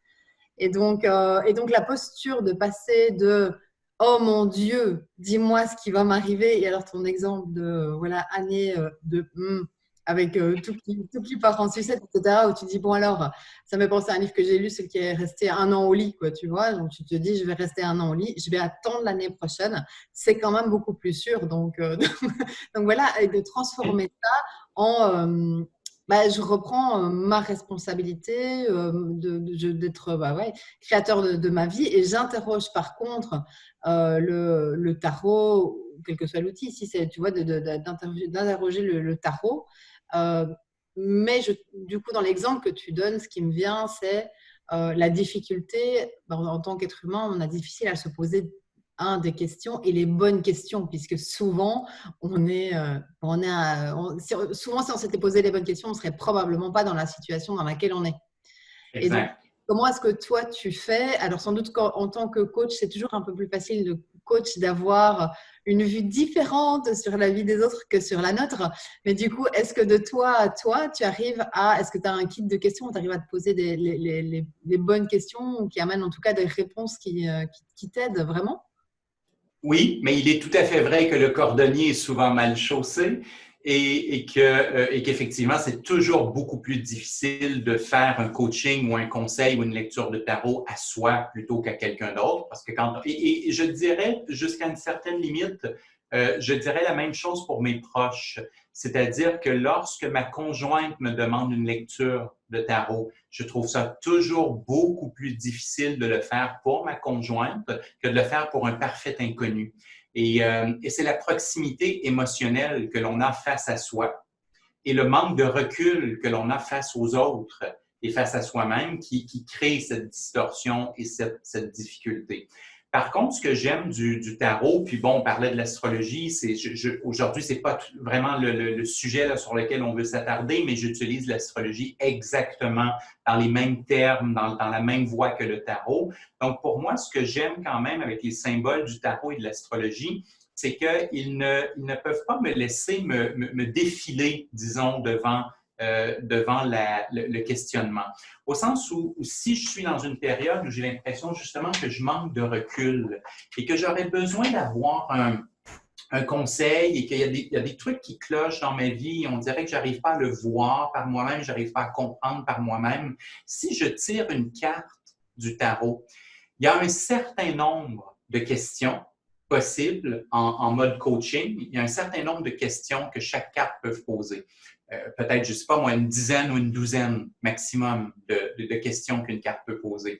Et donc la posture de passer de oh mon Dieu, dis-moi ce qui va m'arriver. Et alors ton exemple de voilà année avec tout qui part en sucette, etc. Où tu dis bon alors, ça me fait penser à un livre que j'ai lu, celui qui est resté un an au lit, quoi, tu vois. Donc tu te dis je vais rester un an au lit, je vais attendre l'année prochaine. C'est quand même beaucoup plus sûr. Donc voilà, et de transformer ça en je reprends ma responsabilité d'être ouais, créateur de ma vie et j'interroge par contre le tarot, quel que soit l'outil. Ici, c'est, tu vois, d'interroger le tarot. Euh, mais du coup, dans l'exemple que tu donnes, ce qui me vient, c'est la difficulté. En tant qu'être humain, on a difficile à se poser des questions et les bonnes questions, puisque souvent, souvent, si on s'était posé les bonnes questions, on ne serait probablement pas dans la situation dans laquelle on est. Et donc, Exact. comment est-ce que toi, tu fais? Alors, sans doute qu'en tant que coach, c'est toujours un peu plus facile de coach d'avoir une vue différente sur la vie des autres que sur la nôtre. Mais du coup, est-ce que de toi à toi, tu arrives est-ce que tu as un kit de questions où tu arrives à te poser les bonnes questions ou qui amènent en tout cas des réponses qui t'aident vraiment? Oui, mais il est tout à fait vrai que le cordonnier est souvent mal chaussé et qu'effectivement, c'est toujours beaucoup plus difficile de faire un coaching ou un conseil ou une lecture de tarot à soi plutôt qu'à quelqu'un d'autre. Parce que et je dirais, jusqu'à une certaine limite, je dirais la même chose pour mes proches. C'est-à-dire que lorsque ma conjointe me demande une lecture de tarot, je trouve ça toujours beaucoup plus difficile de le faire pour ma conjointe que de le faire pour un parfait inconnu. Et c'est la proximité émotionnelle que l'on a face à soi et le manque de recul que l'on a face aux autres et face à soi-même qui crée cette distorsion et cette difficulté. Par contre, ce que j'aime du tarot, puis bon, on parlait de l'astrologie, aujourd'hui, c'est pas vraiment le sujet là, sur lequel on veut s'attarder, mais j'utilise l'astrologie exactement dans les mêmes termes, dans la même voie que le tarot. Donc, pour moi, ce que j'aime quand même avec les symboles du tarot et de l'astrologie, c'est qu'ils ne peuvent pas me laisser me défiler, disons, devant le questionnement. Au sens où si je suis dans une période où j'ai l'impression justement que je manque de recul et que j'aurais besoin d'avoir un conseil et qu'il y a des trucs qui clochent dans ma vie, on dirait que j'arrive pas à le voir par moi-même, j'arrive pas à comprendre par moi-même. Si je tire une carte du tarot, il y a un certain nombre de questions possibles en mode coaching. Il y a un certain nombre de questions que chaque carte peut poser. Peut-être, je ne sais pas moi, une dizaine ou une douzaine maximum de questions qu'une carte peut poser.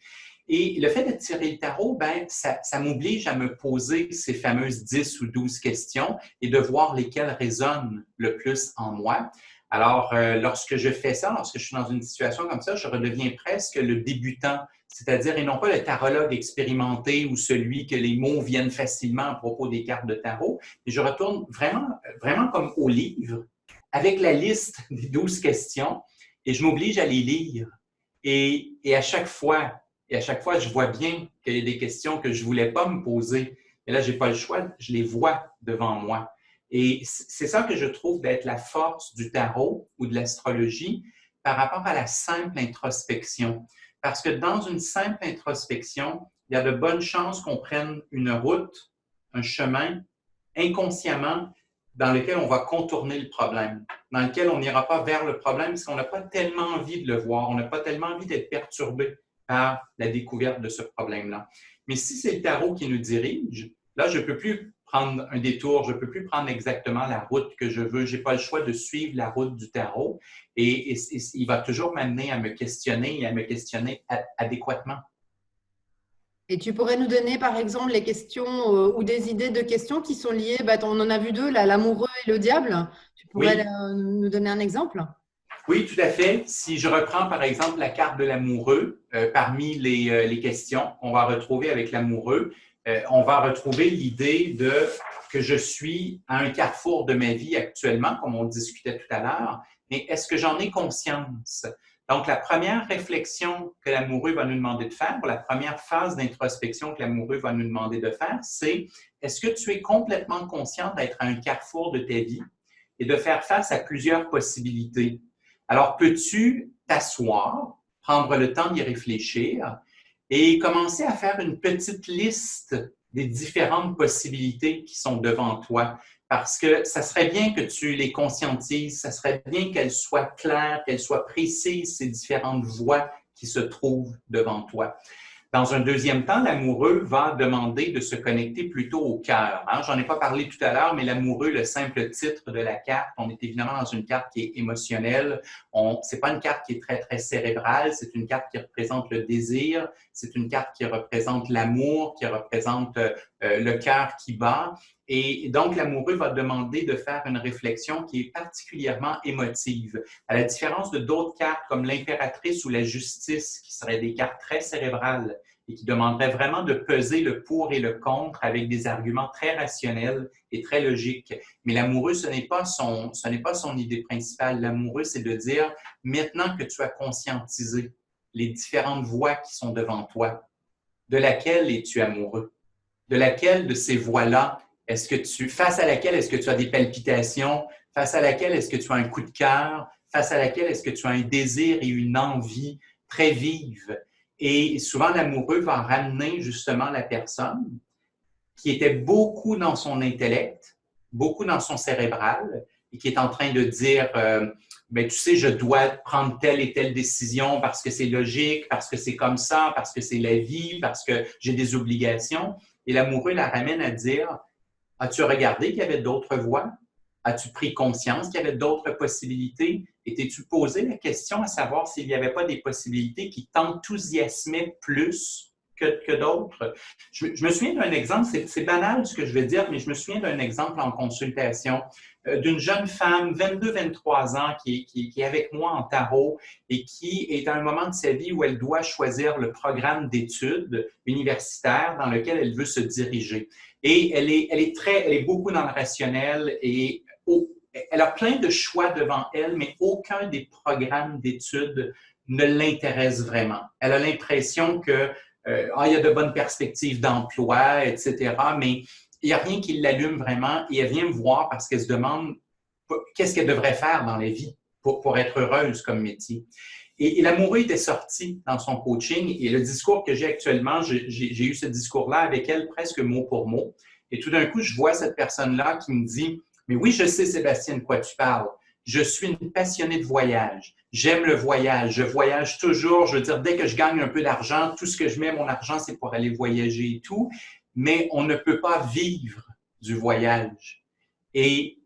Et le fait de tirer le tarot, ben, ça m'oblige à me poser ces fameuses 10 ou 12 questions et de voir lesquelles résonnent le plus en moi. Alors, lorsque je fais ça, lorsque je suis dans une situation comme ça, je redeviens presque le débutant, c'est-à-dire, et non pas le tarologue expérimenté ou celui que les mots viennent facilement à propos des cartes de tarot, mais je retourne vraiment comme au livre, avec la liste des 12 questions, et je m'oblige à les lire. Et à chaque fois, je vois bien qu'il y a des questions que je ne voulais pas me poser. Et là, je n'ai pas le choix, je les vois devant moi. Et c'est ça que je trouve d'être la force du tarot ou de l'astrologie par rapport à la simple introspection. Parce que dans une simple introspection, il y a de bonnes chances qu'on prenne une route, un chemin, inconsciemment, dans lequel on va contourner le problème, dans lequel on n'ira pas vers le problème parce qu'on n'a pas tellement envie de le voir, on n'a pas tellement envie d'être perturbé par la découverte de ce problème-là. Mais si c'est le tarot qui nous dirige, là, je ne peux plus prendre un détour, je ne peux plus prendre exactement la route que je veux. Je n'ai pas le choix de suivre la route du tarot et il va toujours m'amener à me questionner et à me questionner adéquatement. Et tu pourrais nous donner, par exemple, les questions ou des idées de questions qui sont liées, on en a vu deux, là, l'amoureux et le diable. Tu pourrais nous donner un exemple? Oui, tout à fait. Si je reprends, par exemple, la carte de l'amoureux, parmi les questions qu'on va retrouver avec l'amoureux, on va retrouver l'idée que je suis à un carrefour de ma vie actuellement, comme on discutait tout à l'heure, mais est-ce que j'en ai conscience? Donc, la première réflexion que l'amoureux va nous demander de faire, la première phase d'introspection que l'amoureux va nous demander de faire, c'est est-ce que tu es complètement conscient d'être à un carrefour de ta vie et de faire face à plusieurs possibilités? Alors, peux-tu t'asseoir, prendre le temps d'y réfléchir et commencer à faire une petite liste des différentes possibilités qui sont devant toi? Parce que ça serait bien que tu les conscientises, ça serait bien qu'elles soient claires, qu'elles soient précises, ces différentes voies qui se trouvent devant toi. Dans un deuxième temps, l'amoureux va demander de se connecter plutôt au cœur. Hein? J'en ai pas parlé tout à l'heure, mais l'amoureux, le simple titre de la carte, on est évidemment dans une carte qui est émotionnelle. C'est pas une carte qui est très, très cérébrale, c'est une carte qui représente le désir, c'est une carte qui représente l'amour, qui représente le cœur qui bat. Et donc, l'amoureux va demander de faire une réflexion qui est particulièrement émotive. À la différence de d'autres cartes comme l'impératrice ou la justice, qui seraient des cartes très cérébrales et qui demanderaient vraiment de peser le pour et le contre avec des arguments très rationnels et très logiques. Mais l'amoureux, ce n'est pas son idée principale. L'amoureux, c'est de dire, maintenant que tu as conscientisé les différentes voies qui sont devant toi, de laquelle es-tu amoureux? De laquelle de ces voies-là face à laquelle est-ce que tu as des palpitations? Face à laquelle est-ce que tu as un coup de cœur? Face à laquelle est-ce que tu as un désir et une envie très vive? Et souvent, l'amoureux va ramener justement la personne qui était beaucoup dans son intellect, beaucoup dans son cérébral, et qui est en train de dire ben, tu sais, je dois prendre telle et telle décision parce que c'est logique, parce que c'est comme ça, parce que c'est la vie, parce que j'ai des obligations. Et l'amoureux la ramène à dire as-tu regardé qu'il y avait d'autres voies? As-tu pris conscience qu'il y avait d'autres possibilités? Et t'es-tu posé la question à savoir s'il n'y avait pas des possibilités qui t'enthousiasmaient plus que d'autres? Je me souviens d'un exemple, c'est banal ce que je vais dire, mais je me souviens d'un exemple en consultation d'une jeune femme, 22-23 ans, qui est avec moi en tarot et qui est à un moment de sa vie où elle doit choisir le programme d'études universitaires dans lequel elle veut se diriger. Et elle est beaucoup dans le rationnel et elle a plein de choix devant elle, mais aucun des programmes d'études ne l'intéresse vraiment. Elle a l'impression que il y a de bonnes perspectives d'emploi, etc., mais il n'y a rien qui l'allume vraiment et elle vient me voir parce qu'elle se demande qu'est-ce qu'elle devrait faire dans la vie pour être heureuse comme métier. Et l'amoureux était sorti dans son coaching et le discours que j'ai actuellement, j'ai eu ce discours-là avec elle presque mot pour mot. Et tout d'un coup, je vois cette personne-là qui me dit « Mais oui, je sais, Sébastien, de quoi tu parles. Je suis une passionnée de voyage. J'aime le voyage. Je voyage toujours. Je veux dire, dès que je gagne un peu d'argent, tout ce que je mets mon argent, c'est pour aller voyager et tout. Mais on ne peut pas vivre du voyage. Et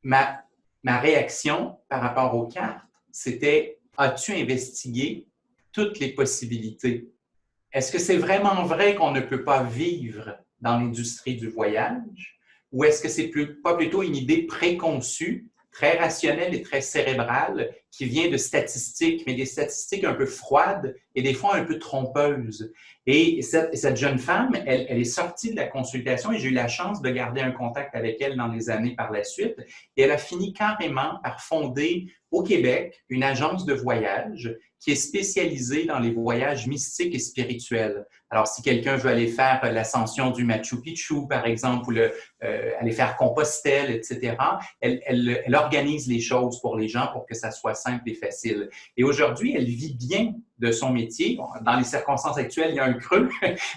ma réaction par rapport aux cartes, c'était, as-tu investigué toutes les possibilités? Est-ce que c'est vraiment vrai qu'on ne peut pas vivre dans l'industrie du voyage? Ou est-ce que c'est pas plutôt une idée préconçue, très rationnelle et très cérébrale, qui vient de statistiques, mais des statistiques un peu froides et des fois un peu trompeuses? Et cette jeune femme, elle est sortie de la consultation et j'ai eu la chance de garder un contact avec elle dans les années par la suite. Et elle a fini carrément par fonder au Québec une agence de voyage qui est spécialisée dans les voyages mystiques et spirituels. Alors, si quelqu'un veut aller faire l'ascension du Machu Picchu, par exemple, ou aller faire Compostelle, etc., elle organise les choses pour les gens pour que ça soit simple et facile. Et aujourd'hui, elle vit bien de son métier. Bon, dans les circonstances actuelles, il y a un creux,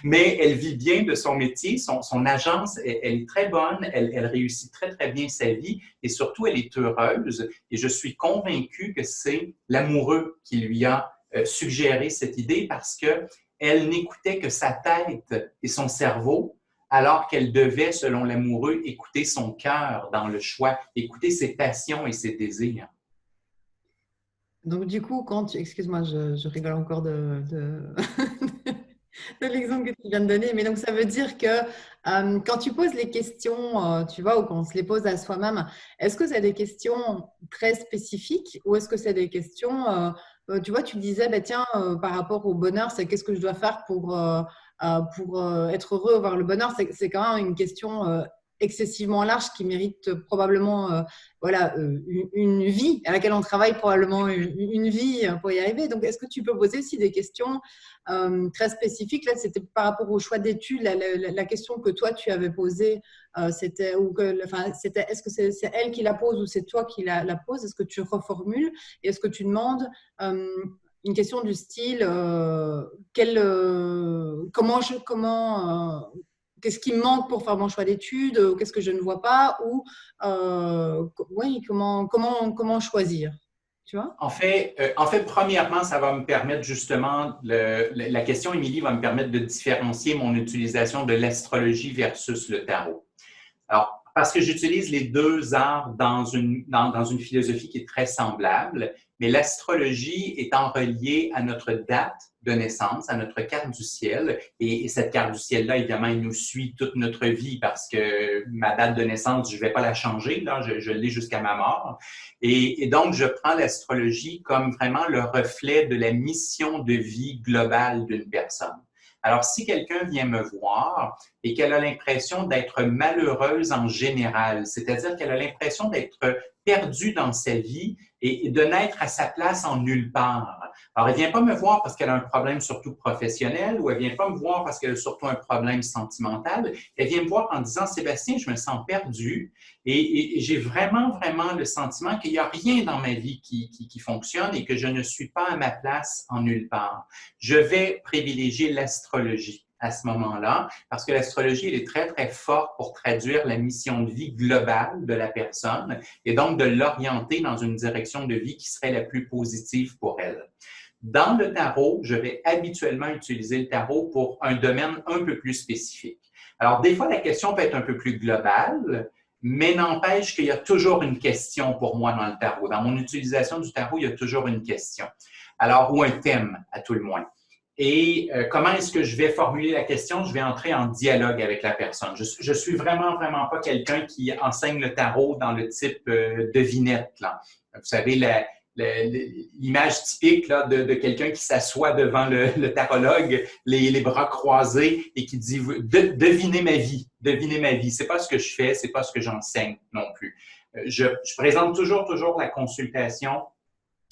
mais elle vit bien de son métier. Son agence, elle est très bonne, elle réussit très, très bien sa vie et surtout, elle est heureuse. Et je suis convaincu que c'est l'amoureux qui lui a suggéré cette idée parce qu'elle n'écoutait que sa tête et son cerveau, alors qu'elle devait, selon l'amoureux, écouter son cœur dans le choix, écouter ses passions et ses désirs. Donc, du coup, excuse-moi, je rigole encore de l'exemple que tu viens de donner, mais donc ça veut dire que quand tu poses les questions, tu vois, ou qu'on se les pose à soi-même, est-ce que c'est des questions très spécifiques ou est-ce que c'est des questions, tu vois, tu disais, bah, tiens, par rapport au bonheur, c'est qu'est-ce que je dois faire pour être heureux, avoir le bonheur, c'est quand même une question excessivement large qui mérite probablement voilà, une vie à laquelle on travaille probablement une vie pour y arriver. Donc, est-ce que tu peux poser aussi des questions très spécifiques? Là, c'était par rapport au choix d'études. La question que toi, tu avais posée, c'était est-ce que c'est elle qui la pose ou c'est toi qui la pose? Est-ce que tu reformules? Et est-ce que tu demandes une question du style qu'est-ce qui me manque pour faire mon choix d'études, qu'est-ce que je ne vois pas, ou oui, comment choisir, tu vois? Premièrement, ça va me permettre justement, la question, Émilie, va me permettre de différencier mon utilisation de l'astrologie versus le tarot. Alors, parce que j'utilise les deux arts dans une philosophie qui est très semblable, mais l'astrologie étant reliée à notre date de naissance, à notre carte du ciel, et cette carte du ciel-là, évidemment, elle nous suit toute notre vie parce que ma date de naissance, je ne vais pas la changer, là, je l'ai jusqu'à ma mort. Et donc, je prends l'astrologie comme vraiment le reflet de la mission de vie globale d'une personne. Alors, si quelqu'un vient me voir et qu'elle a l'impression d'être malheureuse en général, c'est-à-dire qu'elle a l'impression d'être perdue dans sa vie et de n'être à sa place en nulle part. Alors, elle ne vient pas me voir parce qu'elle a un problème surtout professionnel ou elle ne vient pas me voir parce qu'elle a surtout un problème sentimental. Elle vient me voir en disant, Sébastien, je me sens perdue et j'ai vraiment, vraiment le sentiment qu'il n'y a rien dans ma vie qui fonctionne et que je ne suis pas à ma place en nulle part. Je vais privilégier l'astrologie à ce moment-là, parce que l'astrologie, elle est très, très forte pour traduire la mission de vie globale de la personne et donc de l'orienter dans une direction de vie qui serait la plus positive pour elle. Dans le tarot, je vais habituellement utiliser le tarot pour un domaine un peu plus spécifique. Alors, des fois, la question peut être un peu plus globale, mais n'empêche qu'il y a toujours une question pour moi dans le tarot. Dans mon utilisation du tarot, il y a toujours une question. Alors, ou un thème, à tout le moins. Et comment est-ce que je vais formuler la question? Je vais entrer en dialogue avec la personne. Je suis vraiment, vraiment pas quelqu'un qui enseigne le tarot dans le type devinette, là. Vous savez, l'image typique là, de quelqu'un qui s'assoit devant le tarologue, les bras croisés et qui dit devinez ma vie, devinez ma vie. C'est pas ce que je fais, c'est pas ce que j'enseigne non plus. Je présente toujours la consultation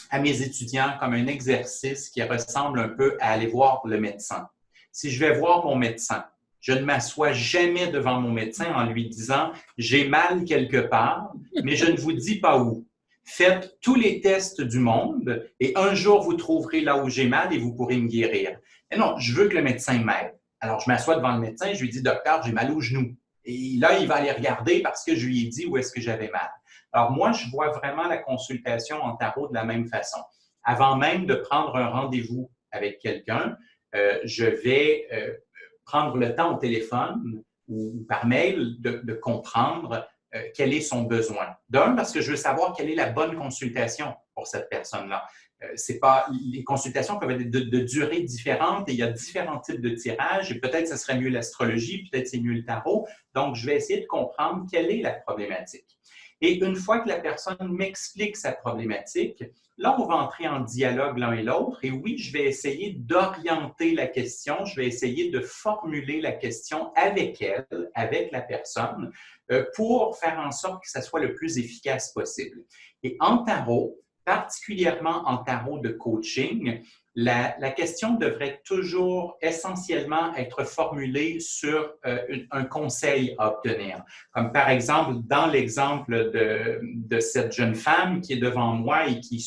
à mes étudiants comme un exercice qui ressemble un peu à aller voir le médecin. Si je vais voir mon médecin, je ne m'assois jamais devant mon médecin en lui disant « j'ai mal quelque part, mais je ne vous dis pas où ». Faites tous les tests du monde et un jour, vous trouverez là où j'ai mal et vous pourrez me guérir. Mais non, je veux que le médecin m'aide. Alors, je m'assois devant le médecin et je lui dis « Docteur, j'ai mal au genou ». Et là, il va aller regarder parce que je lui ai dit où est-ce que j'avais mal. Alors, moi, je vois vraiment la consultation en tarot de la même façon. Avant même de prendre un rendez-vous avec quelqu'un, je vais prendre le temps au téléphone ou par mail de comprendre quel est son besoin. D'un, parce que je veux savoir quelle est la bonne consultation pour cette personne-là. C'est pas, les consultations peuvent être de durées différentes et il y a différents types de tirages et peut-être ça serait mieux l'astrologie, peut-être c'est mieux le tarot. Donc, je vais essayer de comprendre quelle est la problématique. Et une fois que la personne m'explique sa problématique, là, on va entrer en dialogue l'un et l'autre. Et oui, je vais essayer d'orienter la question, je vais essayer de formuler la question avec elle, avec la personne, pour faire en sorte que ça soit le plus efficace possible. Et en tarot, particulièrement en tarot de coaching, la question devrait toujours essentiellement être formulée sur un conseil à obtenir. Comme par exemple, dans l'exemple de cette jeune femme qui est devant moi et qui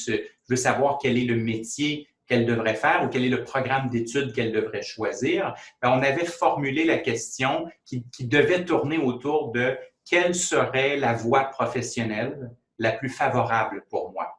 veut savoir quel est le métier qu'elle devrait faire ou quel est le programme d'études qu'elle devrait choisir, bien, on avait formulé la question qui devait tourner autour de quelle serait la voie professionnelle la plus favorable pour moi.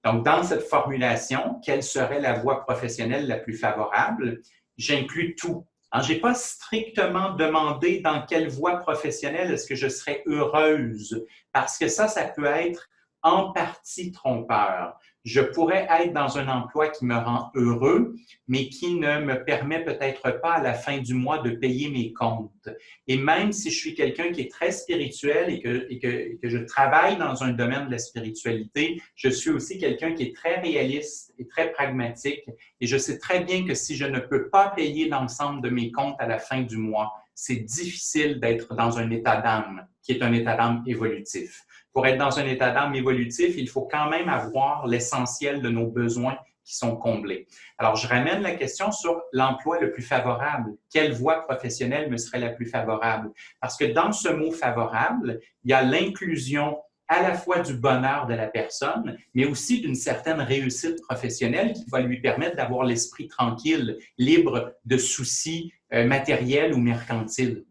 Donc, dans cette formulation, quelle serait la voie professionnelle la plus favorable? J'inclus tout. Je n'ai pas strictement demandé dans quelle voie professionnelle est-ce que je serais heureuse, parce que ça peut être en partie trompeur. Je pourrais être dans un emploi qui me rend heureux, mais qui ne me permet peut-être pas à la fin du mois de payer mes comptes. Et même si je suis quelqu'un qui est très spirituel et que je travaille dans un domaine de la spiritualité, je suis aussi quelqu'un qui est très réaliste et très pragmatique. Et je sais très bien que si je ne peux pas payer l'ensemble de mes comptes à la fin du mois, c'est difficile d'être dans un état d'âme qui est un état d'âme évolutif. Pour être dans un état d'âme évolutif, il faut quand même avoir l'essentiel de nos besoins qui sont comblés. Alors, je ramène la question sur l'emploi le plus favorable. Quelle voie professionnelle me serait la plus favorable? Parce que dans ce mot favorable, il y a l'inclusion à la fois du bonheur de la personne, mais aussi d'une certaine réussite professionnelle qui va lui permettre d'avoir l'esprit tranquille, libre de soucis matériels ou mercantiles.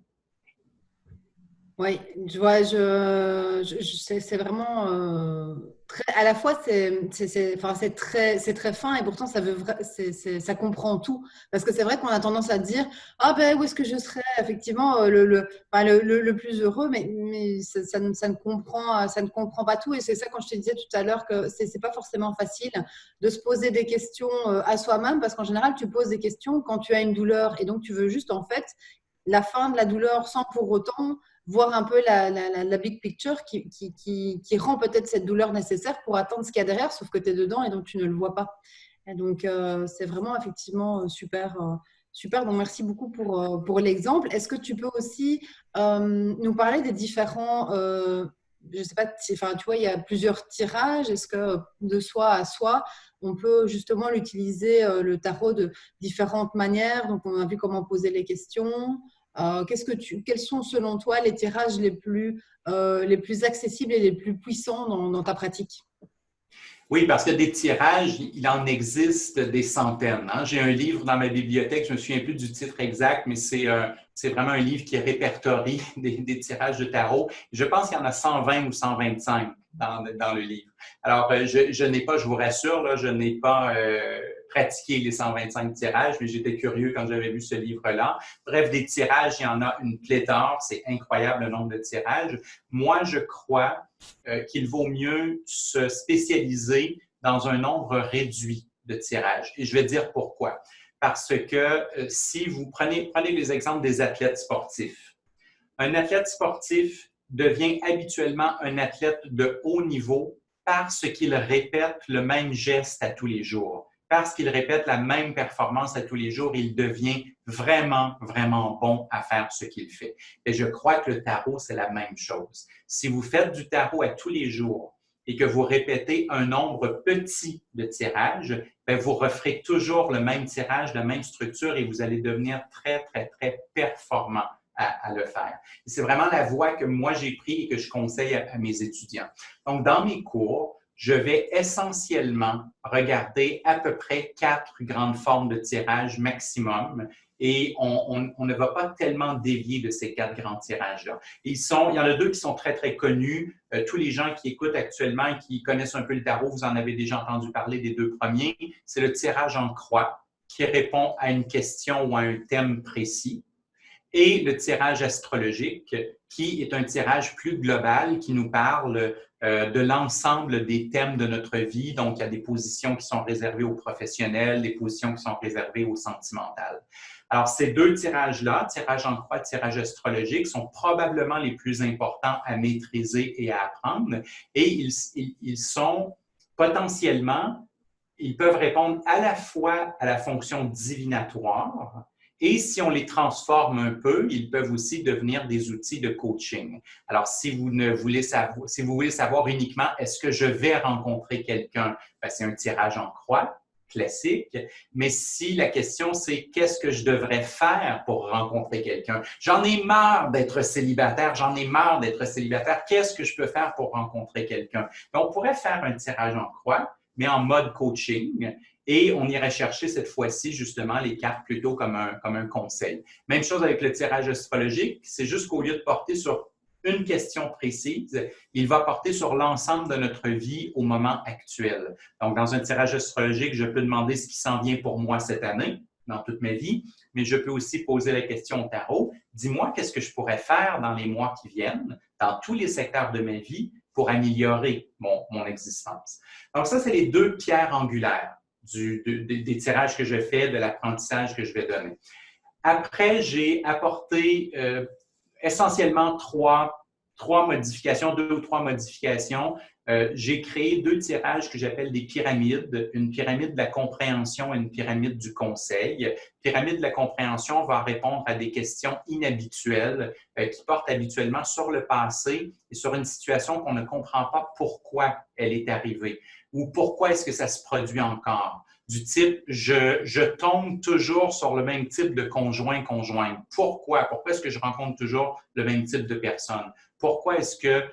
Oui, je vois, c'est vraiment à la fois enfin, c'est très fin et pourtant ça comprend tout. Parce que c'est vrai qu'on a tendance à dire ah ben où est-ce que je serais effectivement enfin, le plus heureux, mais ça ne comprend pas tout. Et c'est ça quand je te disais tout à l'heure que c'est pas forcément facile de se poser des questions à soi-même parce qu'en général tu poses des questions quand tu as une douleur et donc tu veux juste en fait la fin de la douleur sans pour autant voir un peu la big picture qui rend peut-être cette douleur nécessaire pour atteindre ce qu'il y a derrière, sauf que tu es dedans et donc tu ne le vois pas. Et donc, c'est vraiment effectivement super. Super, donc merci beaucoup pour l'exemple. Est-ce que tu peux aussi nous parler des différents, je ne sais pas, enfin, tu vois, il y a plusieurs tirages. Est-ce que de soi à soi, on peut justement l'utiliser, le tarot, de différentes manières? Donc, on a vu comment poser les questions. Quels sont selon toi les tirages les plus accessibles et les plus puissants dans ta pratique? Oui, parce que des tirages, il en existe des centaines. J'ai un livre dans ma bibliothèque, je ne me souviens plus du titre exact, mais c'est vraiment un livre qui répertorie des tirages de tarot. Je pense qu'il y en a 120 ou 125 dans le livre. Alors, je n'ai pas, je vous rassure, là, je n'ai pas pratiqué les 125 tirages, mais j'étais curieux quand j'avais vu ce livre-là. Bref, des tirages, il y en a une pléthore. C'est incroyable le nombre de tirages. Moi, je crois qu'il vaut mieux se spécialiser dans un nombre réduit de tirages. Et je vais dire pourquoi. Parce que si vous prenez les exemples des athlètes sportifs, un athlète sportif devient habituellement un athlète de haut niveau parce qu'il répète le même geste à tous les jours. Parce qu'il répète la même performance à tous les jours, il devient vraiment, vraiment bon à faire ce qu'il fait. Et je crois que le tarot, c'est la même chose. Si vous faites du tarot à tous les jours et que vous répétez un nombre petit de tirages, bien, vous referez toujours le même tirage, la même structure et vous allez devenir très, très, très performant à le faire. C'est vraiment la voie que moi j'ai prise et que je conseille à mes étudiants. Donc, dans mes cours, je vais essentiellement regarder à peu près 4 grandes formes de tirage maximum et on ne va pas tellement dévier de ces 4 grands tirages-là. Il y en a 2 qui sont très, très connus. Tous les gens qui écoutent actuellement et qui connaissent un peu le tarot, vous en avez déjà entendu parler des 2 premiers. C'est le tirage en croix qui répond à une question ou à un thème précis, et le tirage astrologique, qui est un tirage plus global, qui nous parle de l'ensemble des thèmes de notre vie. Donc, il y a des positions qui sont réservées aux professionnels, des positions qui sont réservées aux sentimentales. Alors, ces 2 tirages-là, tirage en croix, tirage astrologique, sont probablement les plus importants à maîtriser et à apprendre. Et ils sont potentiellement, ils peuvent répondre à la fois à la fonction divinatoire, et si on les transforme un peu, ils peuvent aussi devenir des outils de coaching. Alors, si vous voulez savoir uniquement est-ce que je vais rencontrer quelqu'un, c'est un tirage en croix classique. Mais si la question c'est qu'est-ce que je devrais faire pour rencontrer quelqu'un? J'en ai marre d'être célibataire, Qu'est-ce que je peux faire pour rencontrer quelqu'un? Donc, on pourrait faire un tirage en croix, mais en mode coaching. Et on irait chercher cette fois-ci justement les cartes plutôt comme un conseil. Même chose avec le tirage astrologique, c'est juste qu'au lieu de porter sur une question précise, il va porter sur l'ensemble de notre vie au moment actuel. Donc, dans un tirage astrologique, je peux demander ce qui s'en vient pour moi cette année, dans toute ma vie, mais je peux aussi poser la question au tarot. Dis-moi, qu'est-ce que je pourrais faire dans les mois qui viennent, dans tous les secteurs de ma vie, pour améliorer mon existence. Donc, ça, c'est les 2 pierres angulaires des tirages que je fais, de l'apprentissage que je vais donner. Après, j'ai apporté essentiellement 2 ou 3 modifications. J'ai créé 2 tirages que j'appelle des pyramides, une pyramide de la compréhension et une pyramide du conseil. Pyramide de la compréhension va répondre à des questions inhabituelles qui portent habituellement sur le passé et sur une situation qu'on ne comprend pas pourquoi elle est arrivée ou pourquoi est-ce que ça se produit encore. Du type, je tombe toujours sur le même type de conjointe. Pourquoi? Pourquoi est-ce que je rencontre toujours le même type de personne? Pourquoi est-ce que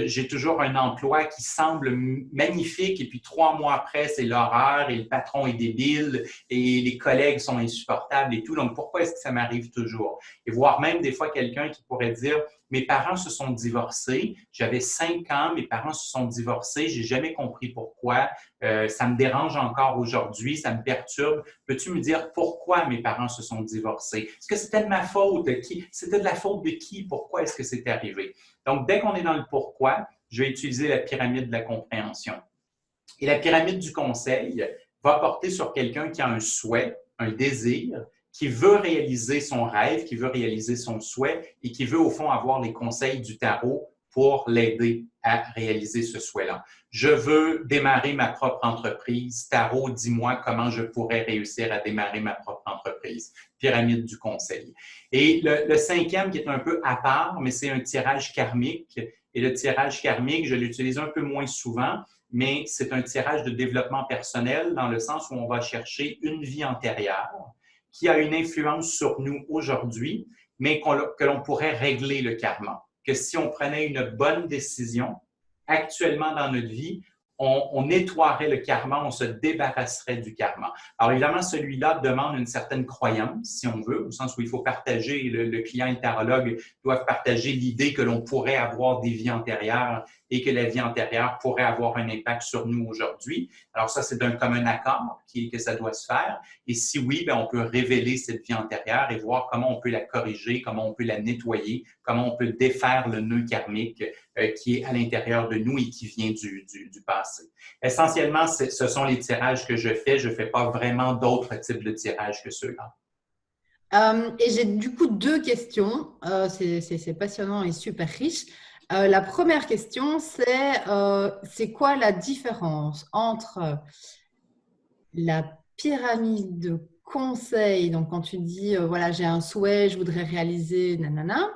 j'ai toujours un emploi qui semble magnifique et puis 3 mois après, c'est l'horreur et le patron est débile et les collègues sont insupportables et tout. Donc, pourquoi est-ce que ça m'arrive toujours? Et voire même des fois quelqu'un qui pourrait dire, mes parents se sont divorcés, j'avais 5 ans, mes parents se sont divorcés, j'ai jamais compris pourquoi, ça me dérange encore aujourd'hui, ça me perturbe. Peux-tu me dire pourquoi mes parents se sont divorcés? Est-ce que c'était de ma faute? C'était de la faute de qui? Pourquoi est-ce que c'est arrivé? Donc, dès qu'on est dans le pourquoi, je vais utiliser la pyramide de la compréhension. Et la pyramide du conseil va porter sur quelqu'un qui a un souhait, un désir, qui veut réaliser son rêve, qui veut réaliser son souhait et qui veut au fond avoir les conseils du tarot pour l'aider à réaliser ce souhait-là. Je veux démarrer ma propre entreprise. Tarot, dis-moi comment je pourrais réussir à démarrer ma propre entreprise. Pyramide du conseil. Et le 5e qui est un peu à part, mais c'est un tirage karmique. Et le tirage karmique, je l'utilise un peu moins souvent, mais c'est un tirage de développement personnel dans le sens où on va chercher une vie antérieure qui a une influence sur nous aujourd'hui, mais que l'on pourrait régler le karma. Que si on prenait une bonne décision actuellement dans notre vie, on nettoierait le karma, on se débarrasserait du karma. Alors évidemment, celui-là demande une certaine croyance, si on veut, au sens où il faut partager, le client et le tarologue doivent partager l'idée que l'on pourrait avoir des vies antérieures et que la vie antérieure pourrait avoir un impact sur nous aujourd'hui. Alors ça, c'est d'un commun accord que ça doit se faire. Et si oui, bien, on peut révéler cette vie antérieure et voir comment on peut la corriger, comment on peut la nettoyer, comment on peut défaire le nœud karmique qui est à l'intérieur de nous et qui vient du passé. Essentiellement, ce sont les tirages que je fais. Je ne fais pas vraiment d'autres types de tirages que ceux-là. Et j'ai du coup 2 questions. C'est passionnant et super riche. La première question, c'est quoi la différence entre la pyramide de conseil, donc quand tu dis, voilà, j'ai un souhait, je voudrais réaliser, nanana,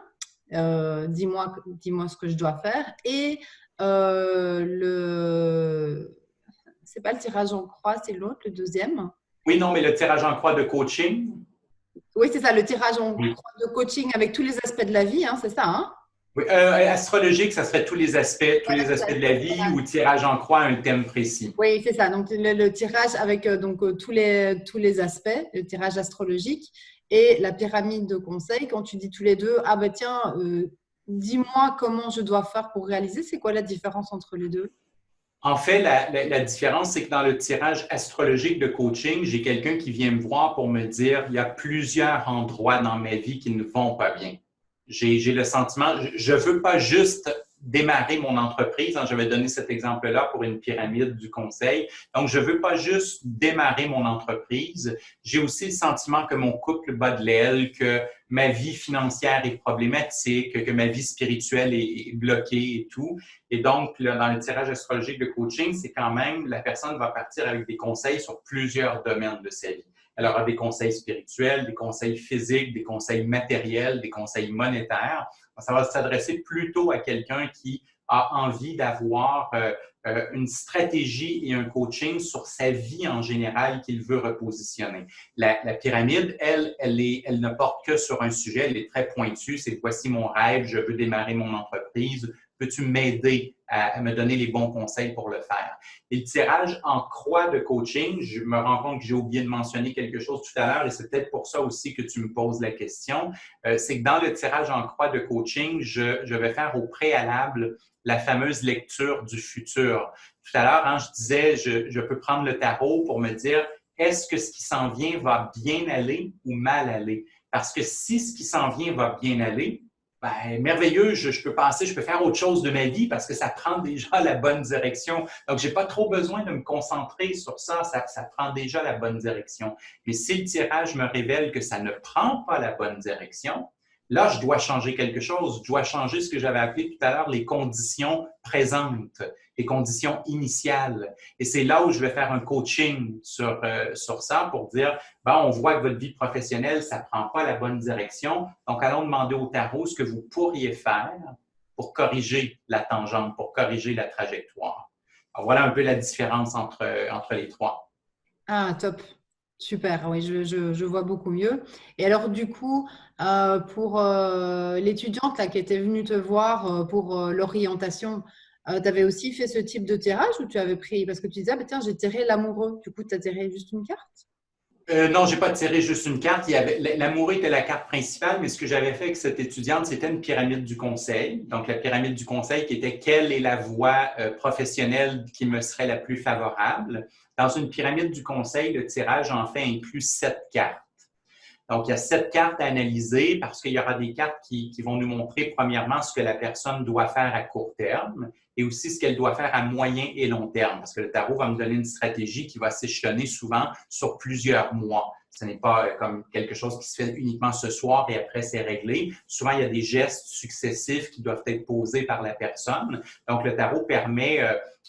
dis-moi ce que je dois faire, et c'est pas le tirage en croix, c'est l'autre, le 2e. Oui, non, mais le tirage en croix de coaching. Oui, c'est ça, le tirage en croix de coaching avec tous les aspects de la vie, hein, c'est ça, hein? Oui, astrologique, ça serait tous les aspects de la vie ou tirage en croix, un thème précis. Oui, c'est ça. Donc, le tirage avec tous les aspects, le tirage astrologique. et la pyramide de conseil, quand tu dis tous les deux, ah ben tiens, dis-moi comment je dois faire pour réaliser, c'est quoi la différence entre les deux? En fait, la différence, c'est que dans le tirage astrologique de coaching, j'ai quelqu'un qui vient me voir pour me dire, il y a plusieurs endroits dans ma vie qui ne vont pas bien. J'ai le sentiment, je ne veux pas juste démarrer mon entreprise. Je vais donner cet exemple-là pour une pyramide du conseil. Donc, je ne veux pas juste démarrer mon entreprise. J'ai aussi le sentiment que mon couple bat de l'aile, que ma vie financière est problématique, que ma vie spirituelle est bloquée et tout. Et donc, là, dans le tirage astrologique de coaching, c'est quand même, la personne va partir avec des conseils sur plusieurs domaines de sa vie. Elle aura des conseils spirituels, des conseils physiques, des conseils matériels, des conseils monétaires. Ça va s'adresser plutôt à quelqu'un qui a envie d'avoir une stratégie et un coaching sur sa vie en général qu'il veut repositionner. La pyramide, elle ne porte que sur un sujet, elle est très pointue. C'est voici mon rêve, je veux démarrer mon entreprise. Peux-tu m'aider à me donner les bons conseils pour le faire? Et le tirage en croix de coaching, je me rends compte que j'ai oublié de mentionner quelque chose tout à l'heure et c'est peut-être pour ça aussi que tu me poses la question. C'est que dans le tirage en croix de coaching, je vais faire au préalable la fameuse lecture du futur. Tout à l'heure, je disais, je peux prendre le tarot pour me dire, est-ce que ce qui s'en vient va bien aller ou mal aller? Parce que si ce qui s'en vient va bien aller, ben, merveilleux, je peux passer, je peux faire autre chose de ma vie parce que ça prend déjà la bonne direction. Donc, je n'ai pas trop besoin de me concentrer sur ça, ça prend déjà la bonne direction. Mais si le tirage me révèle que ça ne prend pas la bonne direction, là, je dois changer quelque chose. Je dois changer ce que j'avais appelé tout à l'heure les conditions présentes, les conditions initiales. Et c'est là où je vais faire un coaching sur ça pour dire, bon, on voit que votre vie professionnelle, ça ne prend pas la bonne direction. Donc, allons demander au tarot ce que vous pourriez faire pour corriger la tangente, pour corriger la trajectoire. Alors, voilà un peu la différence entre les trois. Ah, top. Super, oui, je vois beaucoup mieux. Et alors, du coup, pour l'étudiante là, qui était venue te voir pour l'orientation, tu avais aussi fait ce type de tirage ou tu avais pris, parce que tu disais, ah, bah, tiens, j'ai tiré l'amoureux, du coup, tu as tiré juste une carte? Non, j'ai pas tiré juste une carte. L'amour était la carte principale, mais ce que j'avais fait avec cette étudiante, c'était une pyramide du conseil. Donc, la pyramide du conseil qui était quelle est la voie professionnelle qui me serait la plus favorable. Dans une pyramide du conseil, le tirage en fait inclut 7 cartes. Donc, il y a 7 cartes à analyser parce qu'il y aura des cartes qui vont nous montrer, premièrement, ce que la personne doit faire à court terme et aussi ce qu'elle doit faire à moyen et long terme. Parce que le tarot va me donner une stratégie qui va s'échelonner souvent sur plusieurs mois. Ce n'est pas comme quelque chose qui se fait uniquement ce soir et après c'est réglé. Souvent, il y a des gestes successifs qui doivent être posés par la personne. Donc, le tarot permet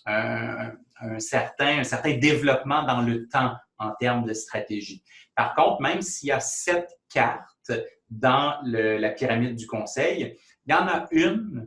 un certain développement dans le temps en termes de stratégie. Par contre, même s'il y a 7 cartes dans la pyramide du conseil, il y en a une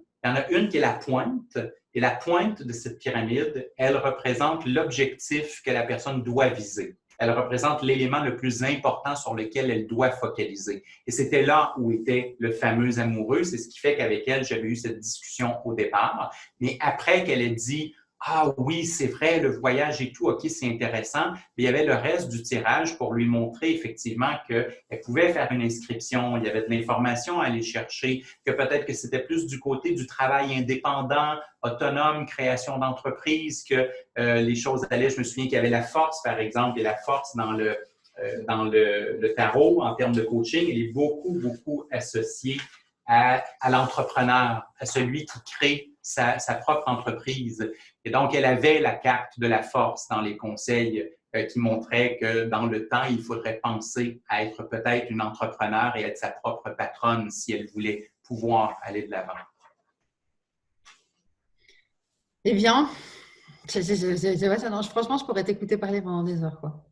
qui est la pointe. Et la pointe de cette pyramide, elle représente l'objectif que la personne doit viser. Elle représente l'élément le plus important sur lequel elle doit focaliser. Et c'était là où était le fameux amoureux. C'est ce qui fait qu'avec elle, j'avais eu cette discussion au départ. Mais après qu'elle ait dit ah oui, c'est vrai, le voyage et tout, OK, c'est intéressant. Mais il y avait le reste du tirage pour lui montrer effectivement qu'elle pouvait faire une inscription, il y avait de l'information à aller chercher, que peut-être que c'était plus du côté du travail indépendant, autonome, création d'entreprise, que les choses allaient. Je me souviens qu'il y avait la force, par exemple, et la force dans le tarot en termes de coaching, elle est beaucoup, beaucoup associée à l'entrepreneur, à celui qui crée sa propre entreprise. Et donc, elle avait la carte de la force dans les conseils qui montrait que dans le temps, il faudrait penser à être peut-être une entrepreneur et être sa propre patronne si elle voulait pouvoir aller de l'avant. Eh bien, ouais, ça, non, franchement, je pourrais t'écouter parler pendant des heures, quoi.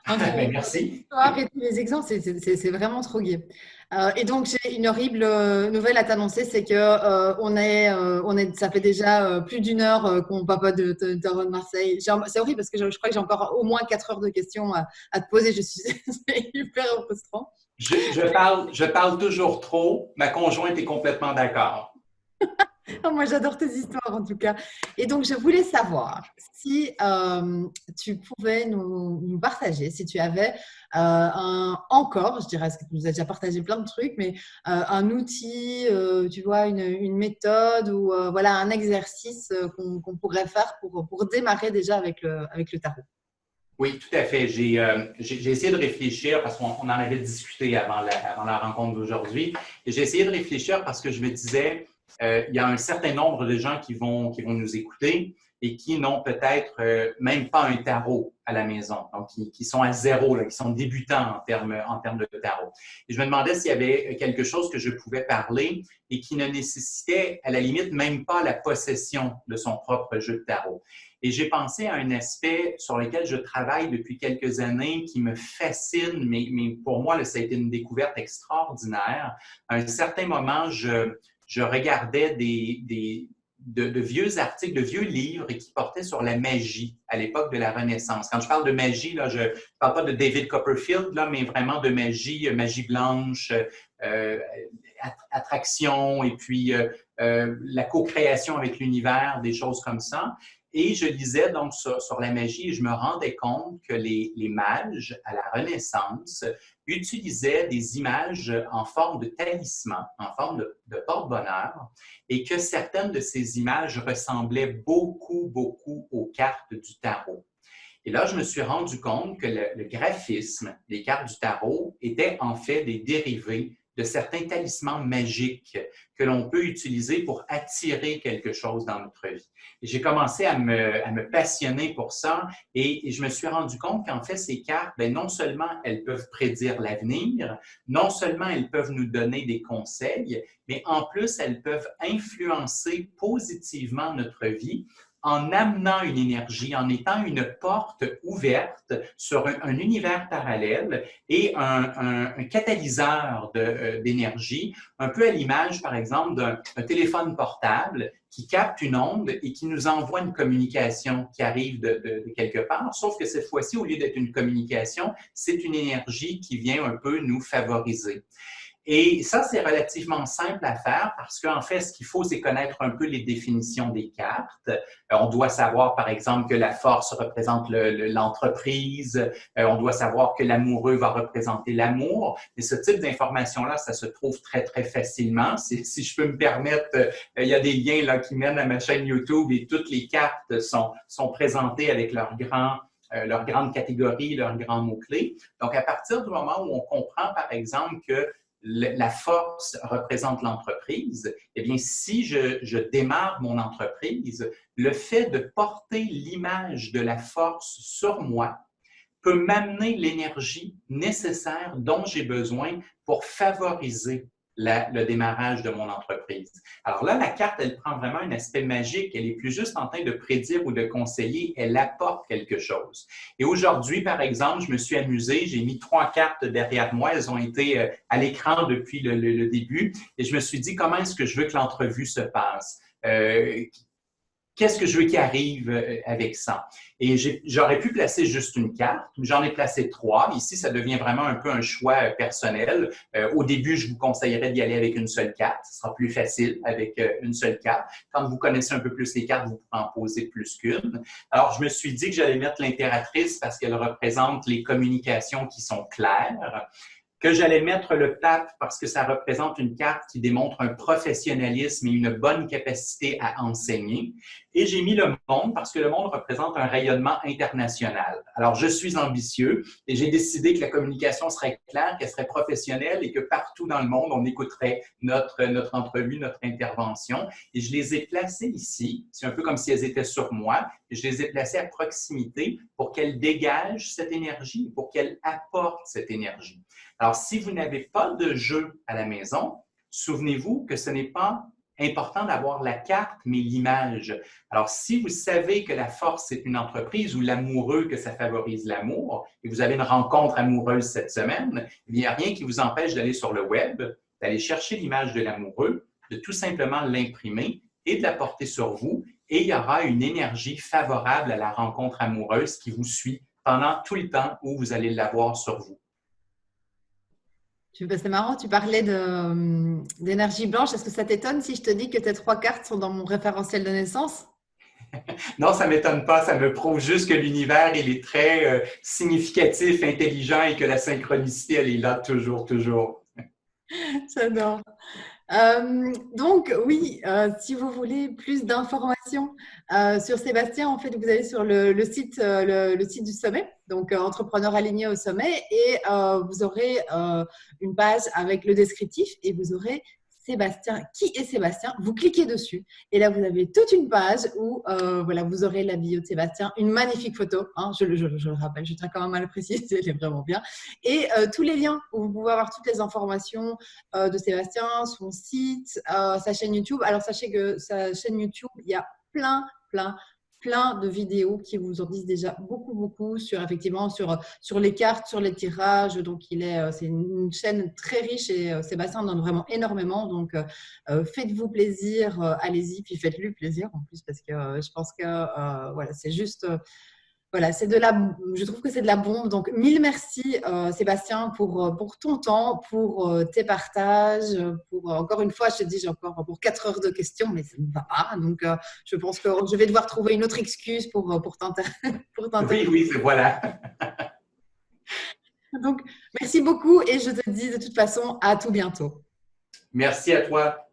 Entre Ben, les merci. histoires et tous les exemples, c'est vraiment trop gai. Et donc, j'ai une horrible nouvelle à t'annoncer, c'est que ça fait déjà plus d'1 heure qu'on papote de Tarot de Marseille. C'est horrible parce que je crois que j'ai encore au moins 4 heures de questions à te poser. C'est hyper frustrant. Je parle toujours trop. Ma conjointe est complètement d'accord. Ah, moi, j'adore tes histoires en tout cas. Et donc, je voulais savoir si tu pouvais nous partager, si tu avais encore, je dirais, parce que tu nous as déjà partagé plein de trucs, mais un outil, tu vois, une méthode ou voilà, un exercice qu'on pourrait faire pour démarrer déjà avec le tarot. Oui, tout à fait. J'ai essayé de réfléchir parce qu'on en avait discuté avant la rencontre d'aujourd'hui. Et j'ai essayé de réfléchir parce que je me disais, il y a un certain nombre de gens qui vont nous écouter et qui n'ont peut-être même pas un tarot à la maison, donc qui sont à zéro, là, qui sont débutants en termes de tarot. Et je me demandais s'il y avait quelque chose que je pouvais parler et qui ne nécessitait à la limite même pas la possession de son propre jeu de tarot. Et j'ai pensé à un aspect sur lequel je travaille depuis quelques années qui me fascine, mais pour moi, là, ça a été une découverte extraordinaire. À un certain moment, je regardais de vieux articles, de vieux livres qui portaient sur la magie à l'époque de la Renaissance. Quand je parle de magie, là, je ne parle pas de David Copperfield, là, mais vraiment de magie, magie blanche, euh, attraction et puis la co-création avec l'univers, des choses comme ça. Et je lisais donc sur la magie et je me rendais compte que les mages à la Renaissance utilisaient des images en forme de talisman, en forme de porte-bonheur, et que certaines de ces images ressemblaient beaucoup aux cartes du tarot. Et là, je me suis rendu compte que le graphisme des cartes du tarot était en fait des dérivés de certains talismans magiques que l'on peut utiliser pour attirer quelque chose dans notre vie. Et j'ai commencé à me passionner pour ça et je me suis rendu compte qu'en fait, ces cartes, bien, non seulement elles peuvent prédire l'avenir, non seulement elles peuvent nous donner des conseils, mais en plus, elles peuvent influencer positivement notre vie en amenant une énergie, en étant une porte ouverte sur un univers parallèle et un catalyseur d'énergie, un peu à l'image, par exemple, d'un téléphone portable qui capte une onde et qui nous envoie une communication qui arrive de quelque part, sauf que cette fois-ci, au lieu d'être une communication, c'est une énergie qui vient un peu nous favoriser. Et ça, c'est relativement simple à faire parce qu'en fait, ce qu'il faut, c'est connaître un peu les définitions des cartes. On doit savoir, par exemple, que la force représente l'entreprise. On doit savoir que l'amoureux va représenter l'amour. Et ce type d'information-là, ça se trouve très facilement. Si je peux me permettre, il y a des liens là, qui mènent à ma chaîne YouTube et toutes les cartes sont présentées avec leurs grandes catégories, leurs grands mots-clés. Donc, à partir du moment où on comprend, par exemple, que la force représente l'entreprise, eh bien, si je démarre mon entreprise, le fait de porter l'image de la force sur moi peut m'amener l'énergie nécessaire dont j'ai besoin pour favoriser le démarrage de mon entreprise. Alors là, la carte, elle prend vraiment un aspect magique. Elle est plus juste en train de prédire ou de conseiller, elle apporte quelque chose. Et aujourd'hui, par exemple, je me suis amusé, j'ai mis 3 cartes derrière moi, elles ont été à l'écran depuis le début, et je me suis dit, comment est-ce que je veux que l'entrevue se passe? Qu'est-ce que je veux qu'il arrive avec ça? Et j'aurais pu placer juste une carte, j'en ai placé 3. Ici, ça devient vraiment un peu un choix personnel. Au début, je vous conseillerais d'y aller avec une seule carte. Ce sera plus facile avec une seule carte. Quand vous connaissez un peu plus les cartes, vous pouvez en poser plus qu'une. Alors, je me suis dit que j'allais mettre l'impératrice parce qu'elle représente les communications qui sont claires, que j'allais mettre le pape parce que ça représente une carte qui démontre un professionnalisme et une bonne capacité à enseigner. Et j'ai mis le monde parce que le monde représente un rayonnement international. Alors, je suis ambitieux et j'ai décidé que la communication serait claire, qu'elle serait professionnelle et que partout dans le monde, on écouterait notre entrevue, notre intervention. Et je les ai placées ici. C'est un peu comme si elles étaient sur moi. Et je les ai placées à proximité pour qu'elles dégagent cette énergie, pour qu'elles apportent cette énergie. Alors, si vous n'avez pas de jeu à la maison, souvenez-vous que ce n'est pas important d'avoir la carte, mais l'image. Alors, si vous savez que la force, c'est une entreprise ou l'amoureux, que ça favorise l'amour, et vous avez une rencontre amoureuse cette semaine, il n'y a rien qui vous empêche d'aller sur le web, d'aller chercher l'image de l'amoureux, de tout simplement l'imprimer et de la porter sur vous, et il y aura une énergie favorable à la rencontre amoureuse qui vous suit pendant tout le temps où vous allez l'avoir sur vous. C'est marrant, tu parlais d'énergie blanche. Est-ce que ça t'étonne si je te dis que tes 3 cartes sont dans mon référentiel de naissance? Non, ça ne m'étonne pas. Ça me prouve juste que l'univers, il est très significatif, intelligent et que la synchronicité, elle est là toujours, toujours. J'adore. Donc, oui, si vous voulez plus d'informations sur Sébastien, en fait, vous allez sur le site, le site du sommet, donc Entrepreneur aligné au sommet, et vous aurez une page avec le descriptif et vous aurez Sébastien. Qui est Sébastien? Vous cliquez dessus et là, vous avez toute une page où voilà, vous aurez la bio de Sébastien, une magnifique photo, hein, je le rappelle, je tiens quand même à le préciser, elle est vraiment bien, et tous les liens où vous pouvez avoir toutes les informations de Sébastien, son site, sa chaîne YouTube. Alors, sachez que sa chaîne YouTube, il y a plein de vidéos qui vous en disent déjà beaucoup sur, effectivement, sur les cartes, sur les tirages. Donc, c'est une chaîne très riche et Sébastien donne vraiment énormément. Donc, faites-vous plaisir, allez-y, puis faites-lui plaisir en plus parce que je pense que voilà, c'est juste… voilà, je trouve que c'est de la bombe. Donc, mille merci, Sébastien, pour ton temps, pour tes partages. Encore une fois, je te dis, j'ai encore pour 4 heures de questions, mais ça ne va pas. Donc, je pense que je vais devoir trouver une autre excuse pour Oui, t'interviewer. oui, voilà. Donc, merci beaucoup et je te dis de toute façon à tout bientôt. Merci à toi.